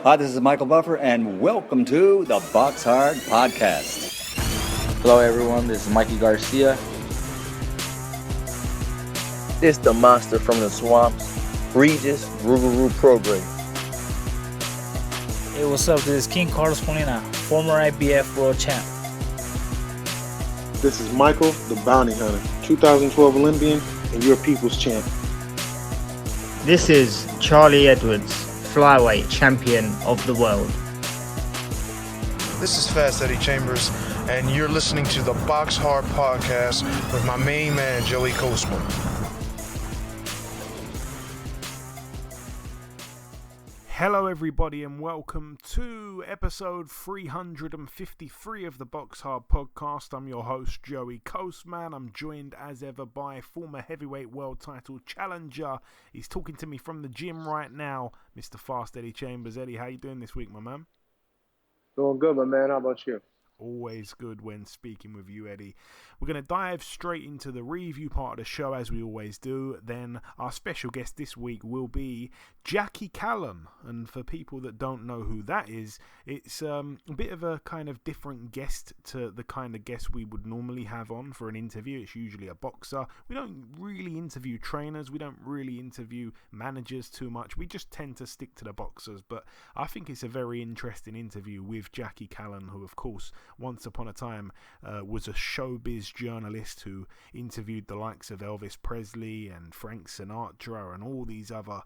Hi, this is Michael Buffer, and welcome to the BoxHard Podcast. Hello, everyone. This is Mikey Garcia. It's the monster from the swamps, Regis Rougarou Prograis. Hey, what's up? This is King Carlos Molina, former IBF world champ. This is Michael, the Bounty Hunter, 2012 Olympian and your people's champ. This is Charlie Edwards, flyweight champion of the world. This is Fast Eddie Chambers, and you're listening to the BoxHard Podcast with my main man, Joey Coastman. Hello everybody and welcome to episode 353 of the BoxHard Podcast. I'm your host Joey Coastman. I'm joined as ever by former heavyweight world title challenger. He's talking to me from the gym right now, Mr. Fast Eddie Chambers. Eddie, how you doing this week, my man? Doing good, my man. How about you? Always good when speaking with you, Eddie. We're going to dive straight into the review part of the show as we always do. Then our special guest this week will be Jackie Kallen. And for people that don't know who that is, it's a bit of a kind of different guest to the kind of guest we would normally have on for an interview. It's usually a boxer. We don't really interview trainers. We don't really interview managers too much. We just tend to stick to the boxers. But I think it's a very interesting interview with Jackie Kallen, who of course once upon a time was a showbiz journalist who interviewed the likes of Elvis Presley and Frank Sinatra and all these other,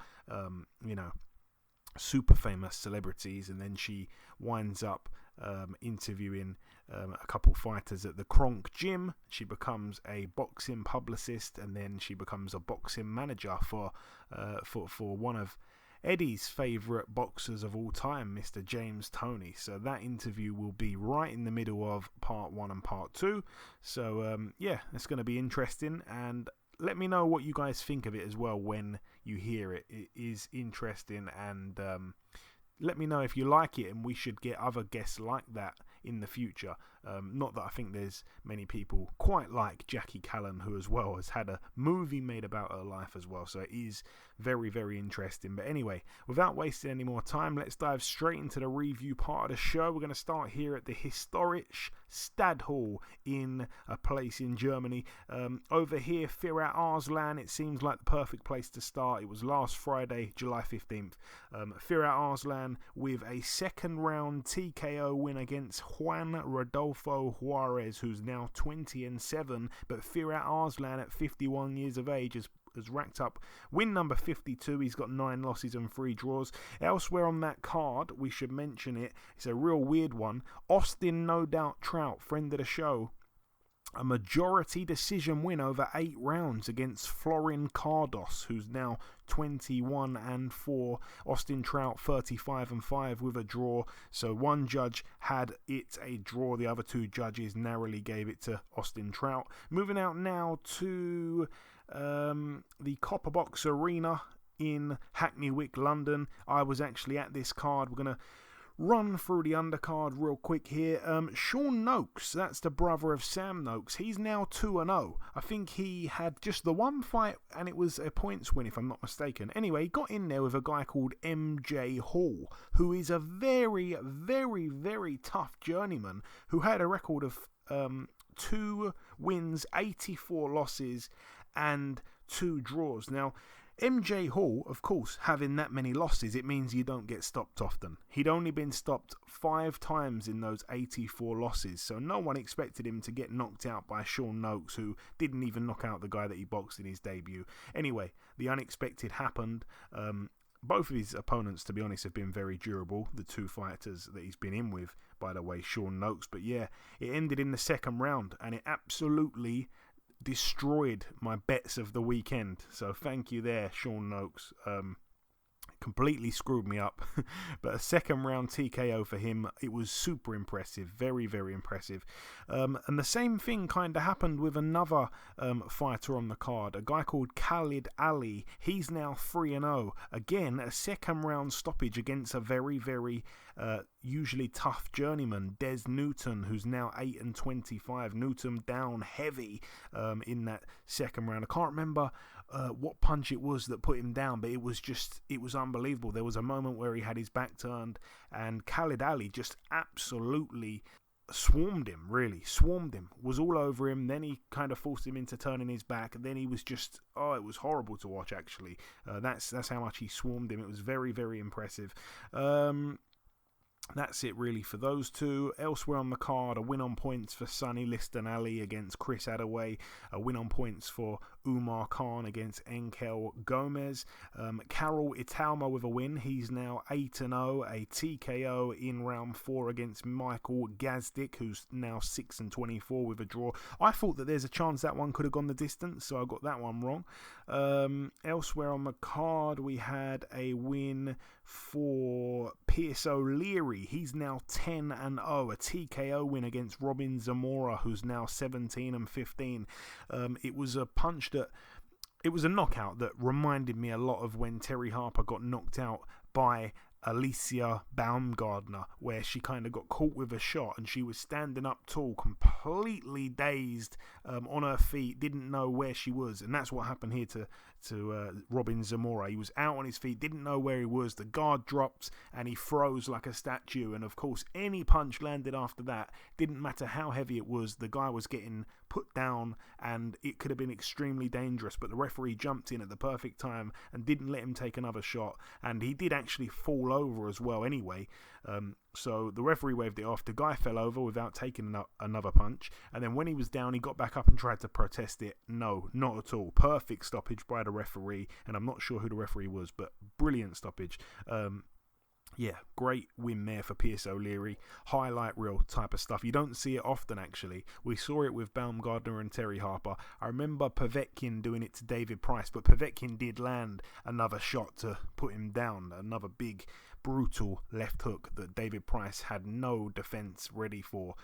super famous celebrities. And then she winds up interviewing a couple fighters at the Cronk Gym. She becomes a boxing publicist, and then she becomes a boxing manager for one of Eddie's favourite boxers of all time, Mr. James Toney. So that interview will be right in the middle of part 1 and part 2. So it's going to be interesting, and let me know what you guys think of it as well when you hear it. It is interesting, and let me know if you like it, and we should get other guests like that in the future. Not that I think there's many people quite like Jackie Kallen, who as well has had a movie made about her life as well. So it is very, very interesting. But anyway, without wasting any more time, let's dive straight into the review part of the show. We're going to start here at the historic Stadthalle in a place in Germany. Over here, Firat Arslan, it seems like the perfect place to start. It was last Friday, July 15th. Firat Arslan with a second round TKO win against Juan Rodolfo Juarez, who's now 20-7, but Firat Arslan at 51 years of age has racked up win number 52. He's got 9 losses and 3 draws. Elsewhere on that card, we should mention it. It's a real weird one. Austin No Doubt Trout, friend of the show, a majority decision win over 8 rounds against Florin Cardos, who's now 21-4. Austin Trout 35-5 with a draw. So one judge had it a draw. The other 2 judges narrowly gave it to Austin Trout. Moving out now to the Copper Box Arena in Hackney Wick, London. I was actually at this card. We're going to run through the undercard real quick here. Sean Noakes, that's the brother of Sam Noakes. He's now 2-0. I think he had just the one fight, and it was a points win, if I'm not mistaken. Anyway, he got in there with a guy called MJ Hall, who is a very, very, very tough journeyman who had a record of 2 wins, 84 losses, and 2 draws. Now, MJ Hall, of course, having that many losses, it means you don't get stopped often. He'd only been stopped 5 times in those 84 losses, so no one expected him to get knocked out by Sean Noakes, who didn't even knock out the guy that he boxed in his debut. Anyway, the unexpected happened. Both of his opponents, to be honest, have been very durable, the 2 fighters that he's been in with, by the way, Sean Noakes. But yeah, it ended in the second round, and it absolutely destroyed my bets of the weekend. So thank you there, Sean Noakes. Completely screwed me up. But a second round TKO for him, it was super impressive. Very, very impressive. And the same thing kind of happened with another fighter on the card, a guy called Khalid Ali. He's now 3-0. Again, a second round stoppage against a very, very usually tough journeyman, Des Newton, who's now 8-25. Newton down heavy in that second round. I can't remember what punch it was that put him down, but it was unbelievable. There was a moment where he had his back turned and Khalid Ali just absolutely swarmed him, was all over him. Then he kind of forced him into turning his back, and then he was just, it was horrible to watch actually. That's how much he swarmed him. It was very, very impressive. That's it really for those two. Elsewhere on the card, a win on points for Sonny Liston Ali against Chris Adaway, a win on points for Umar Khan against Enkel Gomez. Carol Italma with a win. He's now 8-0, a TKO in round 4 against Michael Gazdic, who's now 6-24 with a draw. I thought that there's a chance that one could have gone the distance, so I got that one wrong. Elsewhere on the card, we had a win for Pierce O'Leary. He's now 10-0, a TKO win against Robin Zamora, who's now 17-15. It was a punch it was a knockout that reminded me a lot of when Terry Harper got knocked out by Alicia Baumgardner, where she kind of got caught with a shot and she was standing up tall, completely dazed, on her feet, didn't know where she was, and that's what happened here to Robin Zamora. He was out on his feet, didn't know where he was, the guard dropped and he froze like a statue, and of course any punch landed after that, didn't matter how heavy it was, the guy was getting put down and it could have been extremely dangerous, but the referee jumped in at the perfect time and didn't let him take another shot, and he did actually fall over as well anyway. So the referee waved it off. The guy fell over without taking another punch, and then when he was down, he got back up and tried to protest it. No, not at all. Perfect stoppage by the referee, and I'm not sure who the referee was, but brilliant stoppage. Yeah, great win there for Pierce O'Leary. Highlight reel type of stuff. You don't see it often, actually. We saw it with Baumgardner and Terry Harper. I remember Povetkin doing it to David Price, but Povetkin did land another shot to put him down. Another big, brutal left hook that David Price had no defense ready for.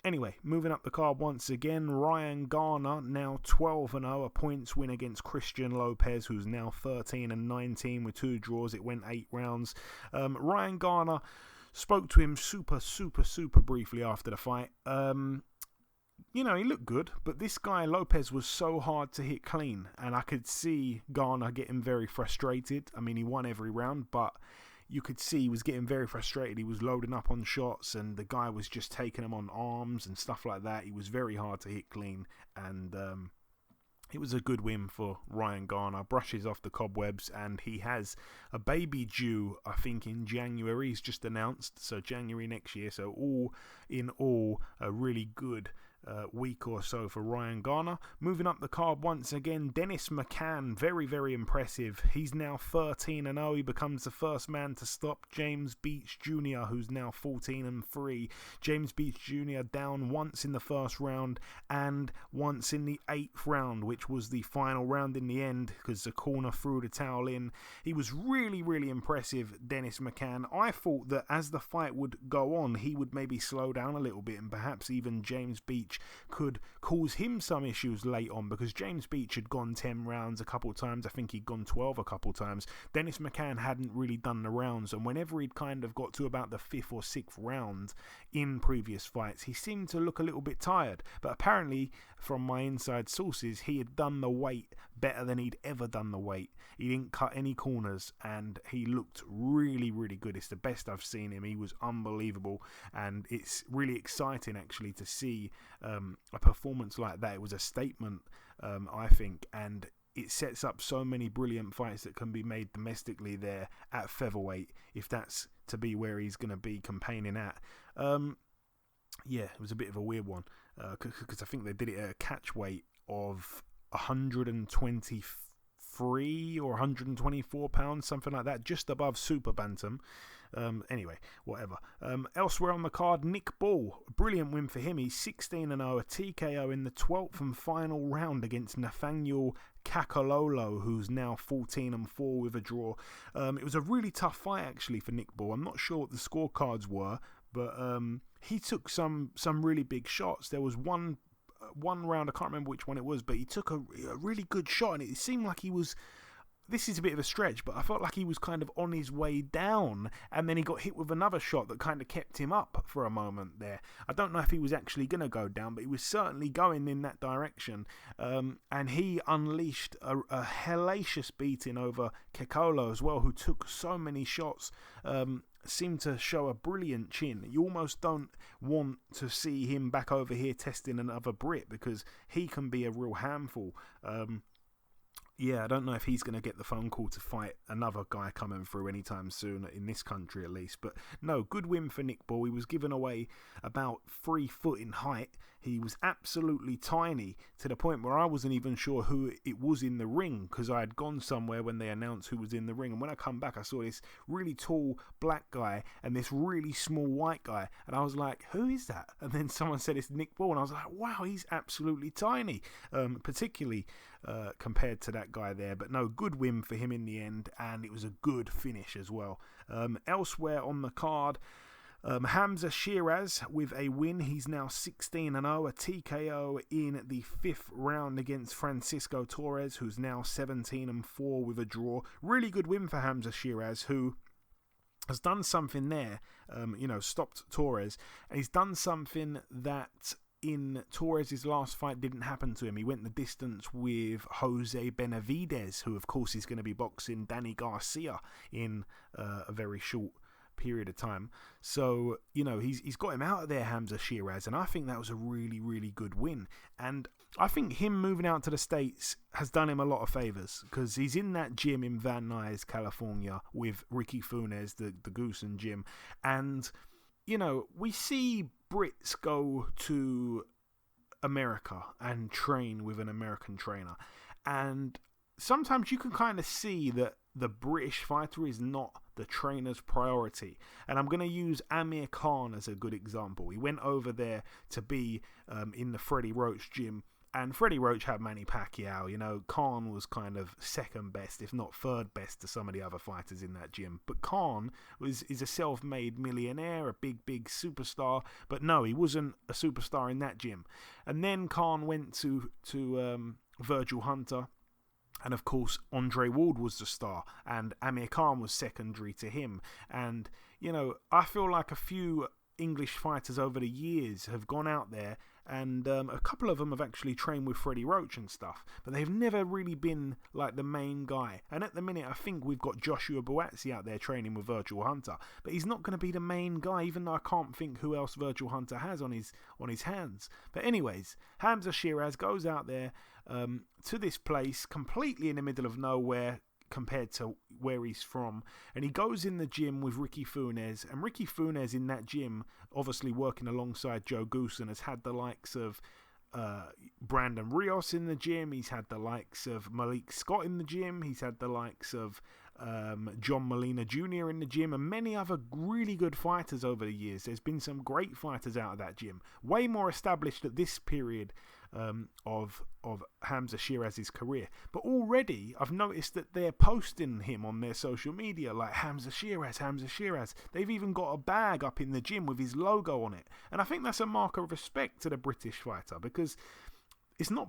Anyway, moving up the card once again, Ryan Garner now 12-0, a points win against Christian Lopez, who's now 13-19 with 2 draws. It went 8 rounds. Ryan Garner spoke to him super briefly after the fight. He looked good, but this guy Lopez was so hard to hit clean, and I could see Garner getting very frustrated. I mean, he won every round, but you could see he was getting very frustrated. He was loading up on shots, and the guy was just taking him on arms and stuff like that. He was very hard to hit clean, and it was a good win for Ryan Garner. Brushes off the cobwebs, and he has a baby due, I think, in January. He's just announced, so January next year. So all in all, a really good week or so for Ryan Garner. Moving up the card once again, Dennis McCann, very, very impressive. He's now 13-0. He becomes the first man to stop James Beach Jr., who's now 14-3. James Beach Jr. down once in the first round and once in the 8th round, which was the final round in the end because the corner threw the towel in. He was really, really impressive, Dennis McCann. I thought that as the fight would go on, he would maybe slow down a little bit and perhaps even James Beach could cause him some issues late on, because James Beach had gone 10 rounds a couple of times. I think he'd gone 12 a couple of times. Dennis McCann hadn't really done the rounds, and whenever he'd kind of got to about the 5th or 6th round in previous fights, he seemed to look a little bit tired. But apparently, from my inside sources, he had done the weight better than he'd ever done the weight. He didn't cut any corners, and he looked really, really good. It's the best I've seen him. He was unbelievable, and it's really exciting actually to see a performance like that. It was a statement, I think, and it sets up so many brilliant fights that can be made domestically there at featherweight, if that's to be where he's going to be campaigning at. Yeah, it was a bit of a weird one, because I think they did it at a catch weight of 123 or 124 pounds, something like that, just above super bantam. Anyway, whatever. Elsewhere on the card, Nick Ball, brilliant win for him. He's 16-0, a TKO in the 12th and final round against Nathaniel Kakalolo, who's now 14-4 with a draw. It was a really tough fight actually for Nick Ball. I'm not sure what the scorecards were, but he took some really big shots. There was one round, I can't remember which one it was, but he took a really good shot, and it seemed like he was this is a bit of a stretch, but I felt like he was kind of on his way down, and then he got hit with another shot that kind of kept him up for a moment there. I don't know if he was actually going to go down, but he was certainly going in that direction. And he unleashed a hellacious beating over Kekolo as well, who took so many shots. Seemed to show a brilliant chin. You almost don't want to see him back over here testing another Brit, because he can be a real handful. Yeah, I don't know if he's going to get the phone call to fight another guy coming through anytime soon, in this country at least. But no, good win for Nick Ball. He was given away about 3 foot in height. He was absolutely tiny, to the point where I wasn't even sure who it was in the ring, because I had gone somewhere when they announced who was in the ring. And when I come back, I saw this really tall black guy and this really small white guy. And I was like, who is that? And then someone said it's Nick Ball. And I was like, wow, he's absolutely tiny, particularly compared to that guy there. But no, good win for him in the end, and it was a good finish as well. Elsewhere on the card, Hamza Shiraz with a win. He's now 16-0, a TKO in the 5th round against Francisco Torres, who's now 17-4 with a draw. Really good win for Hamza Shiraz, who has done something there, stopped Torres, and he's done something that in Torres' last fight didn't happen to him. He went the distance with Jose Benavidez, who of course is going to be boxing Danny Garcia in a very short period of time. So, he's got him out of there, Hamza Shiraz, and I think that was a really, really good win. And I think him moving out to the States has done him a lot of favours, because he's in that gym in Van Nuys, California, with Ricky Funes, the Goosen gym. And, we see Brits go to America and train with an American trainer. And sometimes you can kind of see that the British fighter is not the trainer's priority. And I'm going to use Amir Khan as a good example. He went over there to be in the Freddie Roach gym, and Freddie Roach had Manny Pacquiao. Khan was kind of second best, if not third best, to some of the other fighters in that gym. But Khan is a self-made millionaire, a big superstar. But no, he wasn't a superstar in that gym. And then Khan went to Virgil Hunter. And of course, Andre Ward was the star, and Amir Khan was secondary to him. And, I feel like a few English fighters over the years have gone out there, and a couple of them have actually trained with Freddie Roach and stuff, but they've never really been like the main guy. And at the minute, I think we've got Joshua Buatsi out there training with Virgil Hunter, but he's not going to be the main guy, even though I can't think who else Virgil Hunter has on his hands. But anyways, Hamza Shiraz goes out there to this place completely in the middle of nowhere compared to where he's from, and he goes in the gym with Ricky Funes, and Ricky Funes in that gym, obviously working alongside Joe Goosen, has had the likes of Brandon Rios in the gym. He's had the likes of Malik Scott in the gym. He's had the likes of John Molina Jr. in the gym, and many other really good fighters over the years. There's been some great fighters out of that gym, way more established at this period of Hamza Shiraz's career. But already I've noticed that they're posting him on their social media like Hamza Shiraz. They've even got a bag up in the gym with his logo on it, and I think that's a mark of respect to the British fighter, because it's not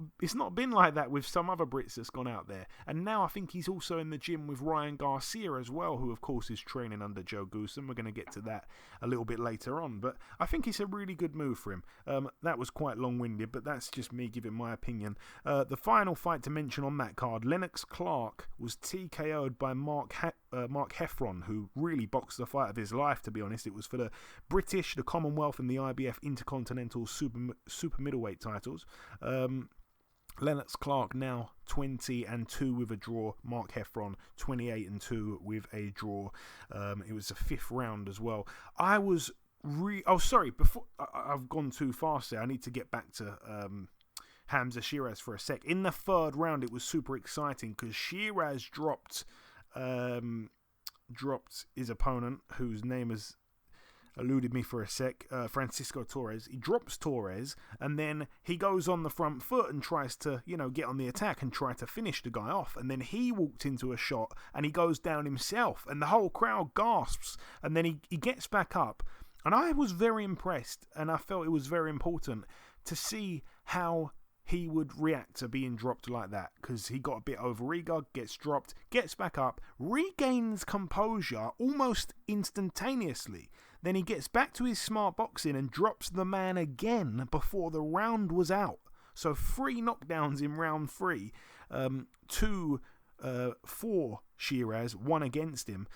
been like that with some other Brits that's gone out there. And now I think he's also in the gym with Ryan Garcia as well, who of course is training under Joe Goosen. We're going to get to that a little bit later on, but I think it's a really good move for him. That was quite long-winded, but that's just me giving my opinion. The final fight to mention on that card, Lennox Clark was TKO'd by Mark Heffron, who really boxed the fight of his life, to be honest. It was for the British, the Commonwealth and the IBF Intercontinental Super Middleweight titles. Lennox Clark now 20-2 with a draw. Mark Heffron 28-2 with a draw. It was the 5th round as well. Before I've gone too fast there. I need to get back to Hamza Shiraz for a sec. In the 3rd round, it was super exciting because Shiraz dropped his opponent, whose name is eluded me for a sec, Francisco Torres. He drops Torres, and then he goes on the front foot and tries to, get on the attack and try to finish the guy off. And then he walked into a shot, and he goes down himself, and the whole crowd gasps. And then he gets back up, and I was very impressed, and I felt it was very important to see how he would react to being dropped like that, because he got a bit overeager, gets dropped, gets back up, regains composure almost instantaneously. Then he gets back to his smart boxing and drops the man again before the round was out. So 3 knockdowns in round 3, 2 for Shiraz, 1 against him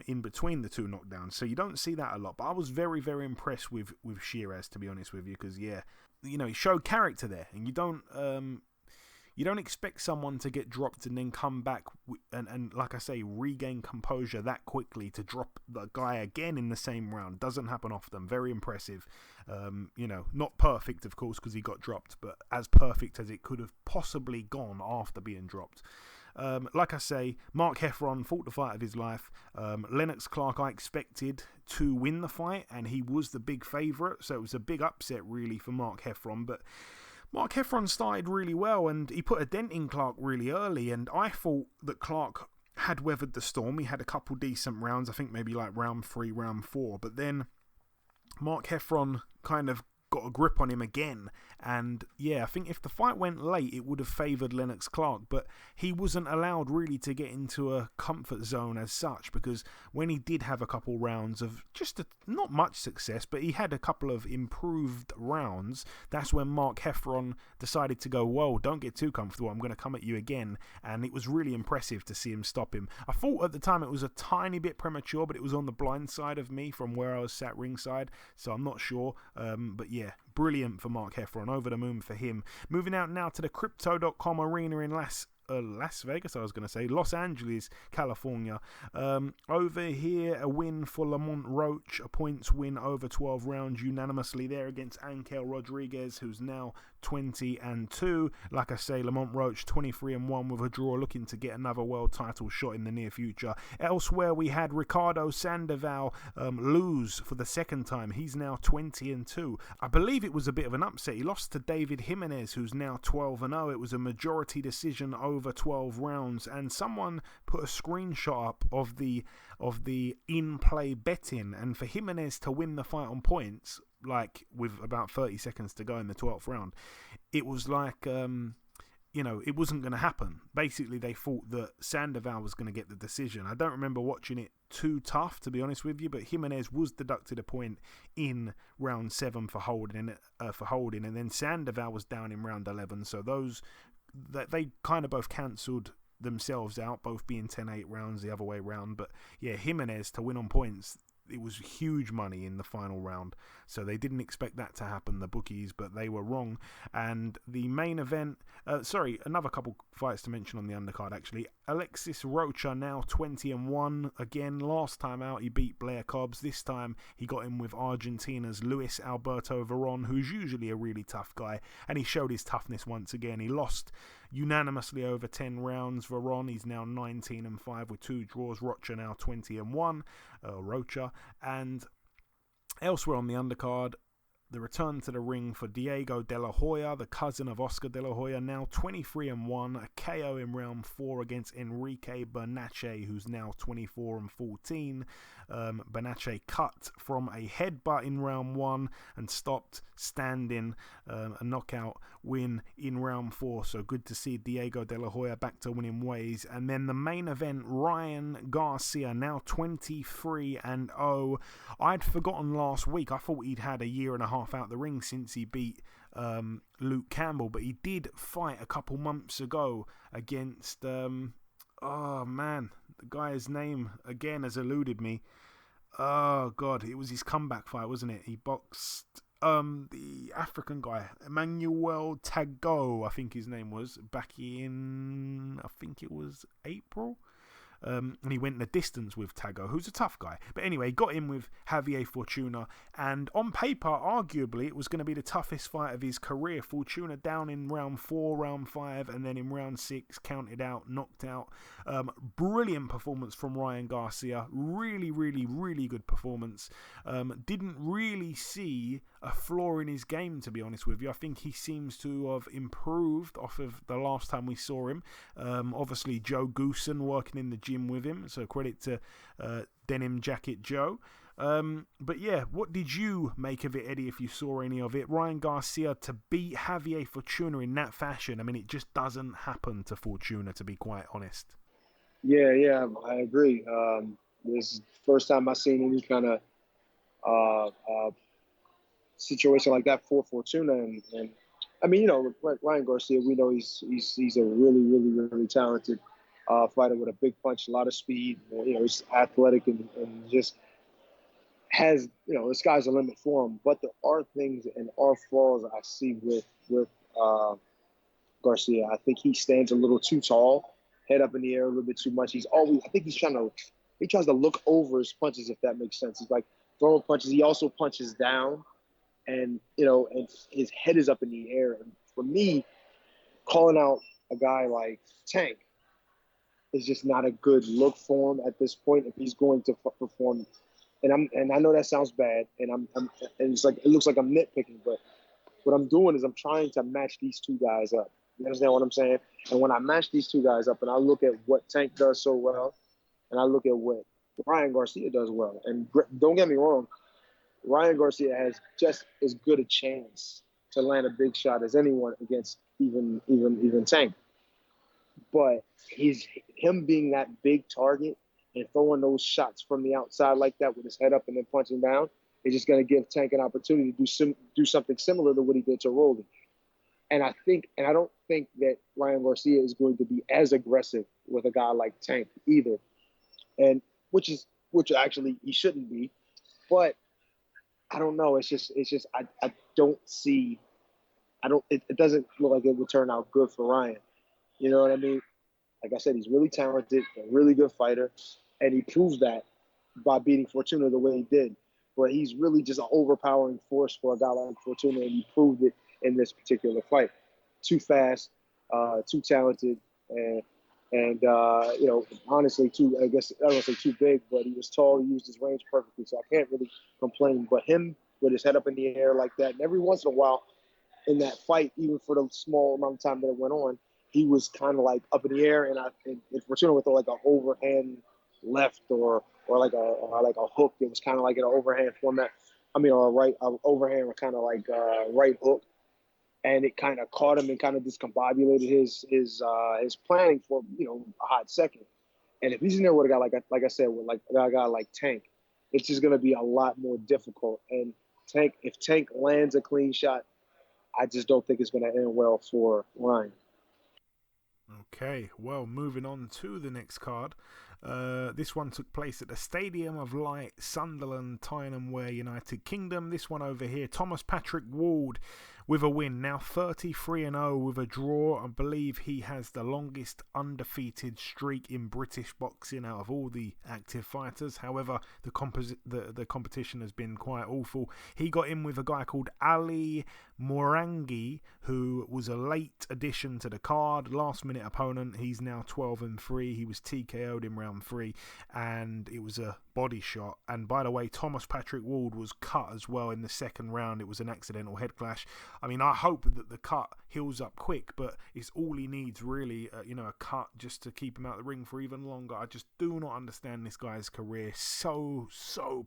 in between the 2 knockdowns. So you don't see that a lot. But I was very, very impressed with Shiraz, to be honest with you, because, yeah, you know, he showed character there. And you don't expect someone to get dropped and then come back and like I say, regain composure that quickly to drop the guy again in the same round. Doesn't happen often. Very impressive. You know, not perfect, of course, because he got dropped, but as perfect as it could have possibly gone after being dropped. Like I say, Mark Heffron fought the fight of his life. Lennox Clark, I expected to win the fight, and he was the big favourite, so it was a big upset really for Mark Heffron. But Mark Heffron started really well, and he put a dent in Clark really early, and I thought that Clark had weathered the storm. He had a couple decent rounds, I think maybe like round 3, round 4, but then Mark Heffron kind of got a grip on him again, and yeah, I think if the fight went late it would have favoured Lennox Clark, but he wasn't allowed really to get into a comfort zone as such, because when he did have a couple rounds of not much success, but he had a couple of improved rounds, that's when Mark Heffron decided to go, whoa, don't get too comfortable, I'm going to come at you again. And it was really impressive to see him stop him. I thought at the time it was a tiny bit premature, but it was on the blind side of me from where I was sat ringside, so I'm not sure, but yeah, brilliant for Mark Heffron. Over the moon for him. Moving out now to the Crypto.com arena in Las Vegas, Los Angeles, California. Over here, a win for Lamont Roach, a points win over 12 rounds unanimously there against Ankel Rodriguez, who's now 20-2. Like I say, Lamont Roach 23-1 with a draw, looking to get another world title shot in the near future. Elsewhere, we had Ricardo Sandoval lose for the second time. He's now 20-2. I believe it was a bit of an upset. He lost to David Jimenez, who's now 12-0. It was a majority decision over 12 rounds, and someone put a screenshot up of the in-play betting, and for Jimenez to win the fight on points, like with about 30 seconds to go in the 12th round, it was like it wasn't going to happen. Basically, they thought that Sandoval was going to get the decision. I don't remember watching it too tough, to be honest with you, but Jimenez was deducted a point in round 7 for holding, and then Sandoval was down in round 11, so they kind of both cancelled themselves out, both being 10-8 rounds the other way round. But yeah, Jimenez to win on points, it was huge money in the final round, so they didn't expect that to happen, the bookies, but they were wrong. And the main event, another couple fights to mention on the undercard actually. Alexis Rocha now 20-1 again. Last time out he beat Blair Cobbs. This time he got in with Argentina's Luis Alberto Veron, who's usually a really tough guy, and he showed his toughness once again. He lost unanimously over 10 rounds. Veron, he's now 19-5 with 2 draws. Rocha now 20-1. Rocha. And elsewhere on the undercard, the return to the ring for Diego De La Hoya, the cousin of Oscar De La Hoya, now 23-1, a KO in round 4 against Enrique Bernache, who's now 24-14. Bernache cut from a headbutt in round 1 and stopped standing, a knockout win in round 4. So good to see Diego De La Hoya back to winning ways. And then the main event, Ryan Garcia, now 23-0. I'd forgotten last week. I thought he'd had a year and a half out the ring since he beat Luke Campbell, but he did fight a couple months ago against the guy's name again has eluded me. Oh god, it was his comeback fight, wasn't it? He boxed the African guy, Emmanuel Tago, I think his name was, back in, I think it was April. And he went the distance with Tago, who's a tough guy. But anyway, he got in with Javier Fortuna, and on paper, arguably, it was going to be the toughest fight of his career. Fortuna down in round 4, round 5, and then in round 6, counted out, knocked out. Brilliant performance from Ryan Garcia. Really, really, really good performance. Didn't really see a flaw in his game, to be honest with you. I think he seems to have improved off of the last time we saw him. Obviously, Joe Goosen working in the gym with him, so credit to Denim Jacket Joe. But yeah, what did you make of it, Eddie, if you saw any of it? Ryan Garcia to beat Javier Fortuna in that fashion. I mean, it just doesn't happen to Fortuna, to be quite honest. Yeah, I agree. This is the first time I've seen any kind of situation like that for Fortuna, and I mean, Ryan Garcia, we know he's a really talented fighter with a big punch, a lot of speed. He's athletic and just has, the sky's the limit for him. But there are things and are flaws I see with Garcia. I think he stands a little too tall, head up in the air a little bit too much. I think he tries to look over his punches, if that makes sense. He's like throwing punches. He also punches down, and and his head is up in the air. And for me, calling out a guy like Tank is just not a good look for him at this point if he's going to perform. And I know that sounds bad, and and it's like it looks like I'm nitpicking, but what I'm doing is I'm trying to match these two guys up. You understand what I'm saying? And when I match these two guys up, and I look at what Tank does so well, and I look at what Ryan Garcia does well, and don't get me wrong, Ryan Garcia has just as good a chance to land a big shot as anyone against even Tank. But him being that big target and throwing those shots from the outside like that with his head up and then punching down is just going to give Tank an opportunity to do something similar to what he did to Rolly. And I don't think that Ryan Garcia is going to be as aggressive with a guy like Tank either, and which actually he shouldn't be. But I don't know. It's just I don't see. It doesn't look like it would turn out good for Ryan. You know what I mean? Like I said, he's really talented, a really good fighter, and he proves that by beating Fortuna the way he did. But he's really just an overpowering force for a guy like Fortuna, and he proved it in this particular fight. Too fast, too talented, and honestly, I guess I don't want to say too big, but he was tall. He used his range perfectly, so I can't really complain. But him with his head up in the air like that, and every once in a while in that fight, even for the small amount of time that it went on, he was kind of like up in the air, and Fortuna would throw like an overhand left or like a hook. It was kind of like an overhand format. I mean, or overhand or kind of like right hook, and it kind of caught him and kind of discombobulated his planning for a hot second. And if he's in there with a guy like I said, with like a guy like Tank, it's just gonna be a lot more difficult. And if Tank lands a clean shot, I just don't think it's gonna end well for Ryan. Okay, well, moving on to the next card. This one took place at the Stadium of Light, Sunderland, Tyneham Ware, United Kingdom. This one over here, Thomas Patrick Ward with a win, now 33-0 with a draw. I believe he has the longest undefeated streak in British boxing out of all the active fighters. However, the competition has been quite awful. He got in with a guy called Ali Morangi, who was a late addition to the card, last minute opponent. He's now 12-3. He was TKO'd in round 3, and it was a body shot. And by the way, Thomas Patrick Ward was cut as well in the second round. It was an accidental head clash. I mean, I hope that the cut heals up quick, but it's all he needs really, a cut just to keep him out of the ring for even longer. I just do not understand this guy's career. So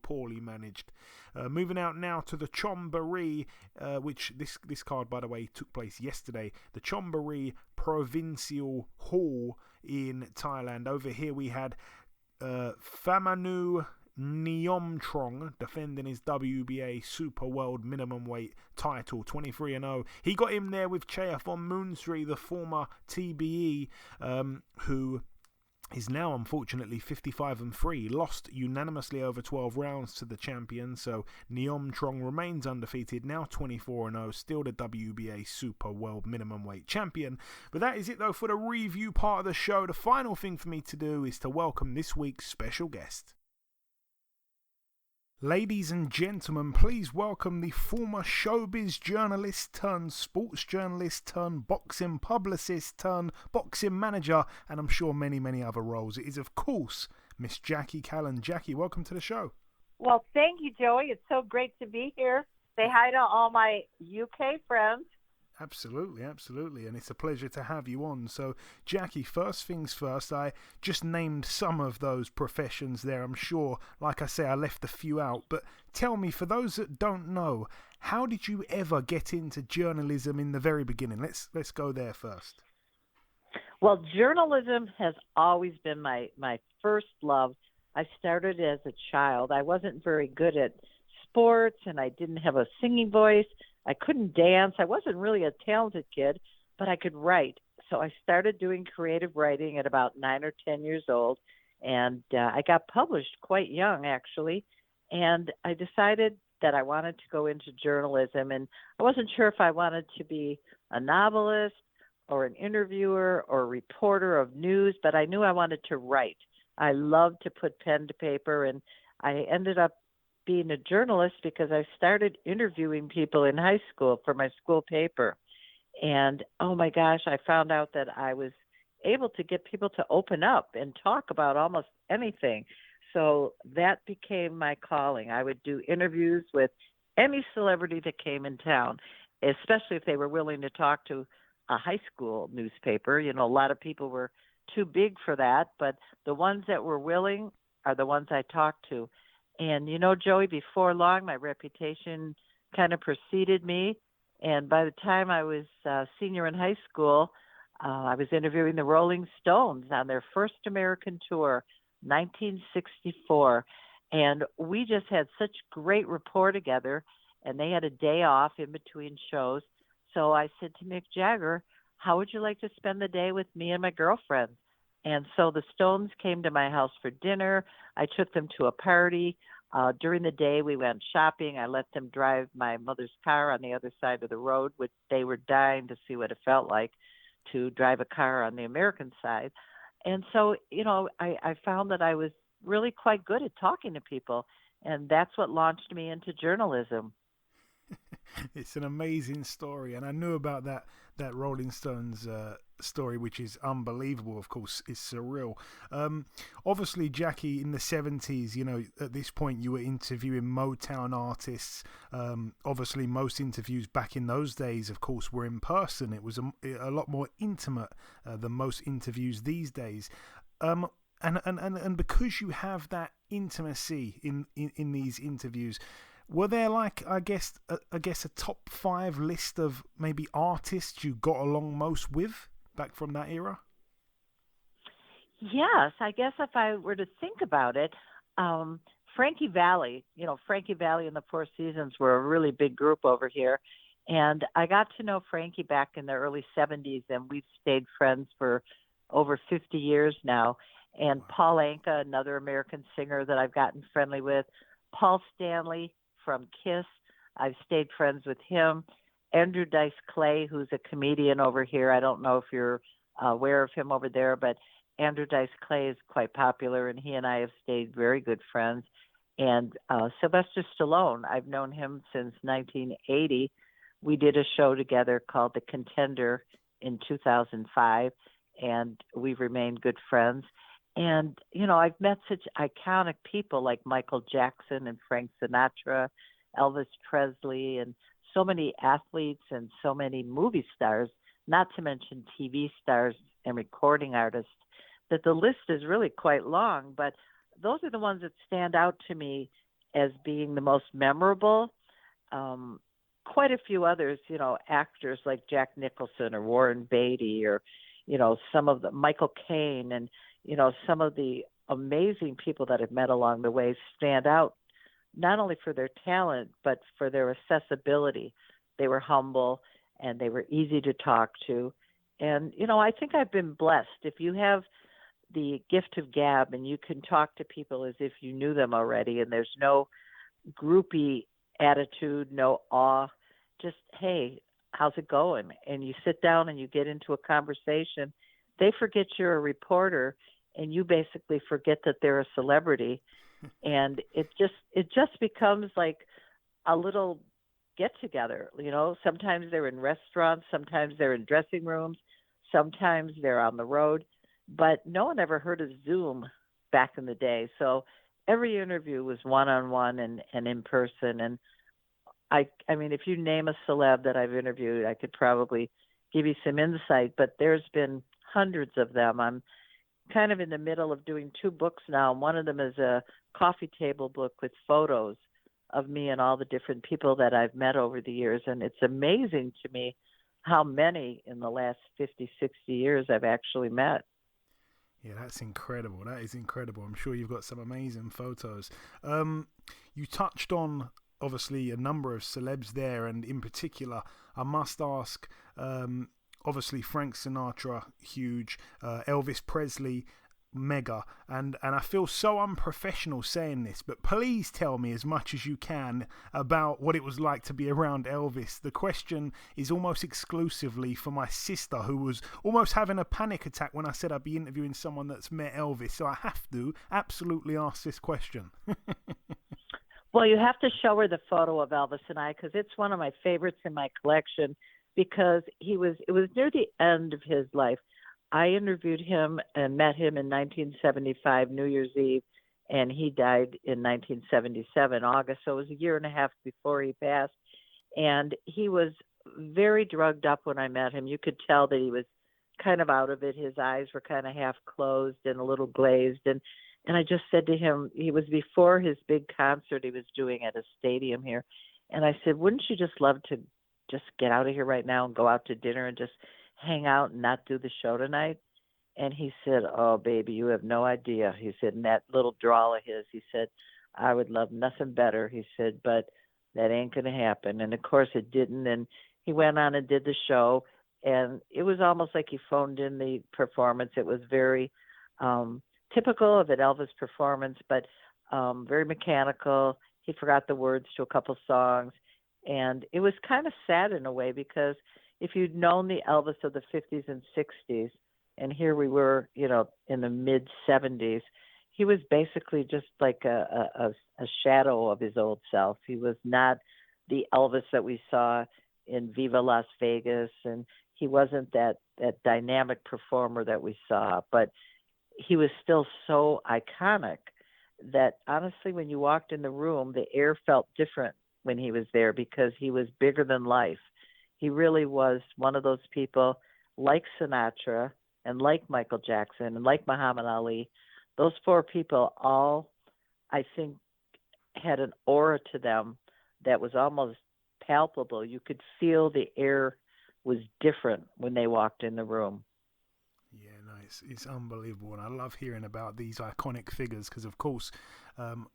poorly managed. Moving out now to the Chonburi, which this card, by the way, took place yesterday. The Chonburi Provincial Hall in Thailand. Over here we had Famanu Neomtrong defending his WBA Super World Minimum Weight title, 23-0. He got him there with Cheatham Moonsri, the former TBE, who is now unfortunately 55-3, lost unanimously over 12 rounds to the champion. So Neomtrong remains undefeated, now 24-0, still the WBA Super World Minimum Weight champion. But that is it though for the review part of the show. The final thing for me to do is to welcome this week's special guest. Ladies and gentlemen, please welcome the former showbiz journalist turned sports journalist turned boxing publicist turned boxing manager, and I'm sure many other roles. It is, of course, Miss Jackie Kallen. Jackie, welcome to the show. Well, thank you, Joey. It's so great to be here. Say hi to all my UK friends. Absolutely, absolutely. And it's a pleasure to have you on. So, Jackie, first things first, I just named some of those professions there. I'm sure, like I say, I left a few out. But tell me, for those that don't know, how did you ever get into journalism in the very beginning? Let's go there first. Well, journalism has always been my first love. I started as a child. I wasn't very good at sports, and I didn't have a singing voice. I couldn't dance. I wasn't really a talented kid, but I could write. So I started doing creative writing at about 9 or 10 years old, and I got published quite young, actually. And I decided that I wanted to go into journalism, and I wasn't sure if I wanted to be a novelist or an interviewer or a reporter of news, but I knew I wanted to write. I loved to put pen to paper, and I ended up being a journalist because I started interviewing people in high school for my school paper. And oh my gosh, I found out that I was able to get people to open up and talk about almost anything. So that became my calling. I would do interviews with any celebrity that came in town, especially if they were willing to talk to a high school newspaper. You know, a lot of people were too big for that, but the ones that were willing are the ones I talked to. And, you know, Joey, before long, my reputation kind of preceded me. And by the time I was senior in high school, I was interviewing the Rolling Stones on their first American tour, 1964. And we just had such great rapport together, and they had a day off in between shows. So I said to Mick Jagger, how would you like to spend the day with me and my girlfriend? And so the Stones came to my house for dinner. I took them to a party. During the day, we went shopping. I let them drive my mother's car on the other side of the road, which they were dying to see what it felt like to drive a car on the American side. And so, you know, I found that I was really quite good at talking to people, and that's what launched me into journalism. It's an amazing story, and I knew about that Rolling Stones story, which is unbelievable. Of course, it's surreal. Obviously, Jackie, in the 70s, you know, at this point you were interviewing Motown artists. Obviously, most interviews back in those days, of course, were in person. It was a lot more intimate than most interviews these days. And because you have that intimacy in these interviews, were there, like, I guess a top 5 list of maybe artists you got along most with back from that era? Yes, I guess if I were to think about it, Frankie Valli, you know, Frankie Valli and the Four Seasons were a really big group over here. And I got to know Frankie back in the early 70s, and we've stayed friends for over 50 years now. And Paul Anka, another American singer that I've gotten friendly with, Paul Stanley from Kiss, I've stayed friends with him. Andrew Dice Clay, who's a comedian over here. I don't know if you're aware of him over there, but Andrew Dice Clay is quite popular, and he and I have stayed very good friends. And Sylvester Stallone, I've known him since 1980. We did a show together called The Contender in 2005, and we've remained good friends. And, you know, I've met such iconic people like Michael Jackson and Frank Sinatra, Elvis Presley, and so many athletes and so many movie stars, not to mention TV stars and recording artists, that the list is really quite long. But those are the ones that stand out to me as being the most memorable. Quite a few others, you know, actors like Jack Nicholson or Warren Beatty or, you know, some of the Michael Caine and, you know, some of the amazing people that I've met along the way stand out not only for their talent, but for their accessibility. They were humble and they were easy to talk to. And, you know, I think I've been blessed. If you have the gift of gab and you can talk to people as if you knew them already, and there's no groupie attitude, no awe, just, hey, how's it going? And you sit down and you get into a conversation, they forget you're a reporter, and you basically forget that they're a celebrity. And it just becomes like a little get together. You know, sometimes they're in restaurants, sometimes they're in dressing rooms, sometimes they're on the road, but no one ever heard of Zoom back in the day. So every interview was one-on-one and in person. And I mean, if you name a celeb that I've interviewed, I could probably give you some insight, but there's been hundreds of them. I'm kind of in the middle of doing 2 books now. One of them is a coffee table book with photos of me and all the different people that I've met over the years. And it's amazing to me how many in the last 50, 60 years I've actually met. Yeah, that's incredible. That is incredible. I'm sure you've got some amazing photos. You touched on, obviously, a number of celebs there, and in particular, I must ask, obviously, Frank Sinatra, huge, Elvis Presley, mega, and I feel so unprofessional saying this, but please tell me as much as you can about what it was like to be around Elvis. The question is almost exclusively for my sister, who was almost having a panic attack when I said I'd be interviewing someone that's met Elvis, so I have to absolutely ask this question. Well, you have to show her the photo of Elvis and I, because it's one of my favorites in my collection, because it was near the end of his life. I interviewed him and met him in 1975, New Year's Eve, and he died in 1977, August. So it was a year and a half before he passed. And he was very drugged up when I met him. You could tell that he was kind of out of it. His eyes were kind of half closed and a little glazed. And I just said to him, he was before his big concert he was doing at a stadium here. And I said, wouldn't you just love to just get out of here right now and go out to dinner and just hang out and not do the show tonight? And he said, oh, baby, you have no idea. He said, in that little drawl of his, he said, I would love nothing better. He said, but that ain't going to happen. And, of course, it didn't. And he went on and did the show. And it was almost like he phoned in the performance. It was very typical of an Elvis performance, but very mechanical. He forgot the words to a couple songs. And it was kind of sad in a way, because if you'd known the Elvis of the 50s and 60s, and here we were, in the mid-70s, he was basically just like a shadow of his old self. He was not the Elvis that we saw in Viva Las Vegas, and he wasn't that dynamic performer that we saw. But he was still so iconic that, honestly, when you walked in the room, the air felt different when he was there, because he was bigger than life. He really was one of those people, like Sinatra and like Michael Jackson and like Muhammad Ali. Those 4 people all, I think, had an aura to them that was almost palpable. You could feel the air was different when they walked in the room. Yeah, no, it's unbelievable, and I love hearing about these iconic figures because, of course,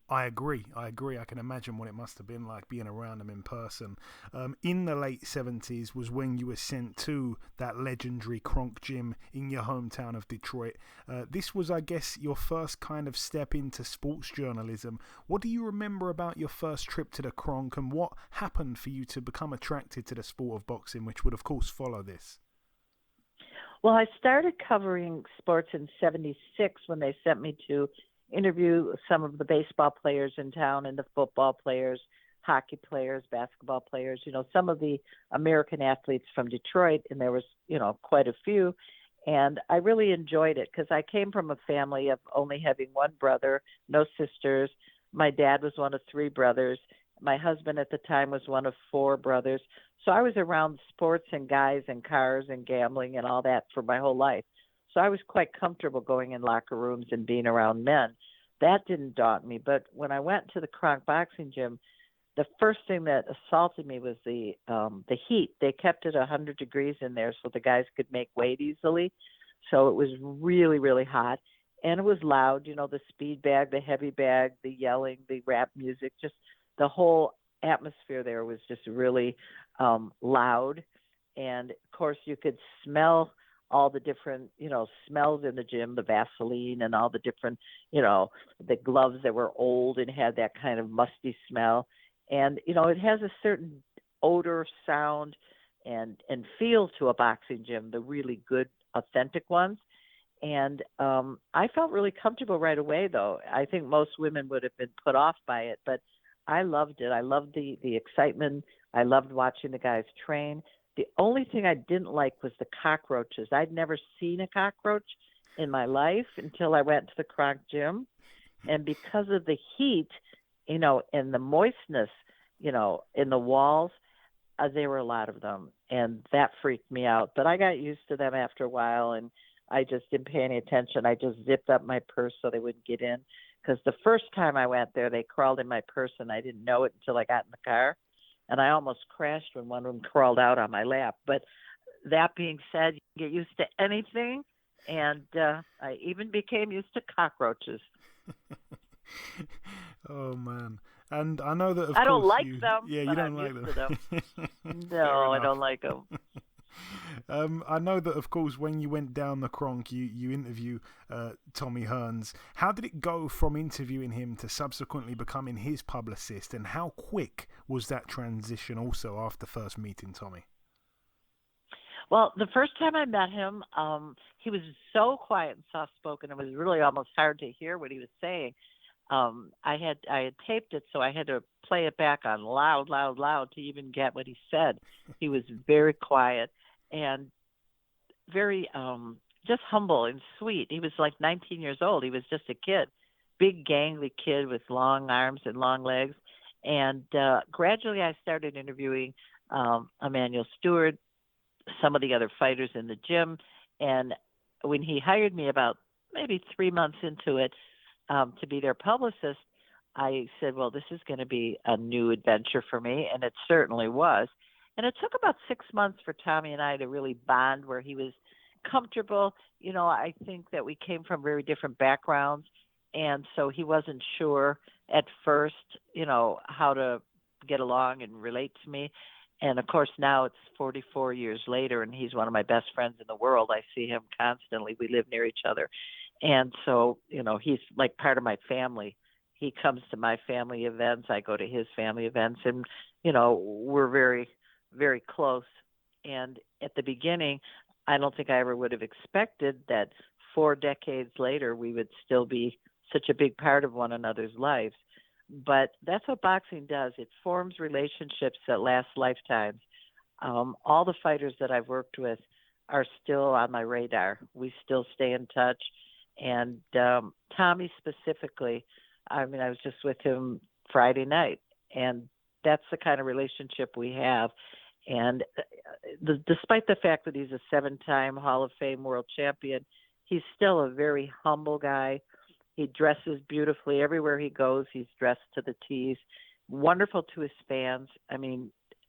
I agree. I can imagine what it must have been like being around them in person. In the late 70s was when you were sent to that legendary Cronk Gym in your hometown of Detroit. This was, I guess, your first kind of step into sports journalism. What do you remember about your first trip to the Kronk, and what happened for you to become attracted to the sport of boxing, which would, of course, follow this? Well, I started covering sports in 76 when they sent me to interview some of the baseball players in town and the football players, hockey players, basketball players, some of the American athletes from Detroit, and there was, quite a few. And I really enjoyed it because I came from a family of only having one brother, no sisters. My dad was one of 3 brothers. My husband at the time was one of 4 brothers. So I was around sports and guys and cars and gambling and all that for my whole life. So I was quite comfortable going in locker rooms and being around men. That didn't daunt me. But when I went to the Kronk boxing gym, the first thing that assaulted me was the heat. They kept it 100 degrees in there so the guys could make weight easily. So it was really, really hot. And it was loud, the speed bag, the heavy bag, the yelling, the rap music, just the whole atmosphere there was just really loud. And, of course, you could smell all the different, smells in the gym, the Vaseline and all the different, the gloves that were old and had that kind of musty smell. And, it has a certain odor, sound, and feel to a boxing gym, the really good, authentic ones. And I felt really comfortable right away, though. I think most women would have been put off by it, but I loved it. I loved the excitement. I loved watching the guys train. The only thing I didn't like was the cockroaches. I'd never seen a cockroach in my life until I went to the Kronk Gym. And because of the heat, and the moistness in the walls. There were a lot of them, and that freaked me out. But I got used to them after a while, and I just didn't pay any attention. I just zipped up my purse so they wouldn't get in. Because the first time I went there, they crawled in my purse, and I didn't know it until I got in the car. And I almost crashed when one of them crawled out on my lap. But that being said, you can get used to anything, and I even became used to cockroaches. Oh, man. And I know that, I don't like them. Yeah, you don't like them. No, I don't like them. I know that, of course, when you went down the Kronk, you interview Tommy Hearns. How did it go from interviewing him to subsequently becoming his publicist, and how quick was that transition also after first meeting Tommy? Well, the first time I met him, he was so quiet and soft-spoken, it was really almost hard to hear what he was saying. I had taped it, so I had to play it back on loud to even get what he said. He was very quiet and very just humble and sweet. He was like 19 years old. He was just a kid, big gangly kid with long arms and long legs. And gradually I started interviewing Emmanuel Steward, some of the other fighters in the gym. And when he hired me about maybe 3 months into it, to be their publicist, I said, well, this is going to be a new adventure for me, and it certainly was. And it took about 6 months for Tommy and I to really bond where he was comfortable. I think that we came from very different backgrounds, and so he wasn't sure at first, how to get along and relate to me. And, of course, now it's 44 years later, and he's one of my best friends in the world. I see him constantly. We live near each other. And so, he's like part of my family. He comes to my family events. I go to his family events. And, we're very, very close. And at the beginning, I don't think I ever would have expected that 4 decades later, we would still be such a big part of one another's lives. But that's what boxing does. It forms relationships that last lifetimes. All the fighters that I've worked with are still on my radar. We still stay in touch. And Tommy specifically, I was just with him Friday night, and that's the kind of relationship we have. And despite the fact that he's a 7-time Hall of Fame world champion, he's still a very humble guy. He dresses beautifully. Everywhere he goes, he's dressed to the T's. Wonderful to his fans.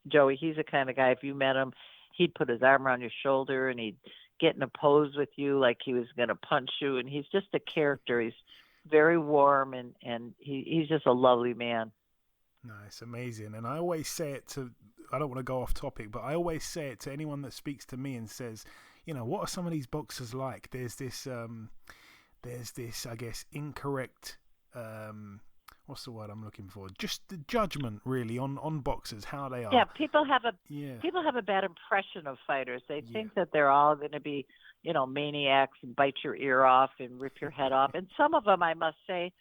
Joey, he's the kind of guy, if you met him, he'd put his arm around your shoulder and he'd get in a pose with you like he was going to punch you. And he's just a character. He's very warm, and he's just a lovely man. Nice, amazing. And I always say it I don't want to go off topic, but I always say it to anyone that speaks to me and says, what are some of these boxers like? There's this, I guess, incorrect, what's the word I'm looking for? Just the judgment, really, on boxers, how they are. Yeah, people have a bad impression of fighters. They think that they're all going to be, maniacs and bite your ear off and rip your head off. And some of them, I must say,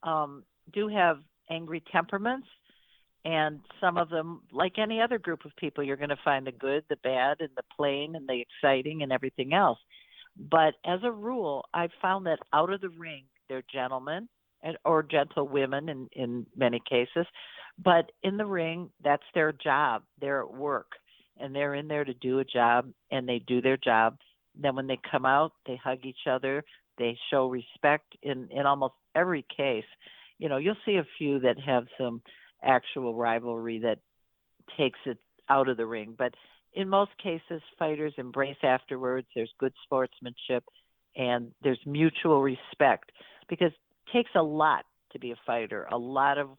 do have angry temperaments. And some of them, like any other group of people, you're going to find the good, the bad, and the plain, and the exciting, and everything else. But as a rule, I've found that out of the ring, they're gentlemen or gentlewomen in many cases. But in the ring, that's their job. They're at work, and they're in there to do a job, and they do their job. Then when they come out, they hug each other. They show respect in almost every case. You'll see a few that have some actual rivalry that takes it out of the ring. But in most cases, fighters embrace afterwards. There's good sportsmanship, and there's mutual respect, because it takes a lot to be a fighter, a lot of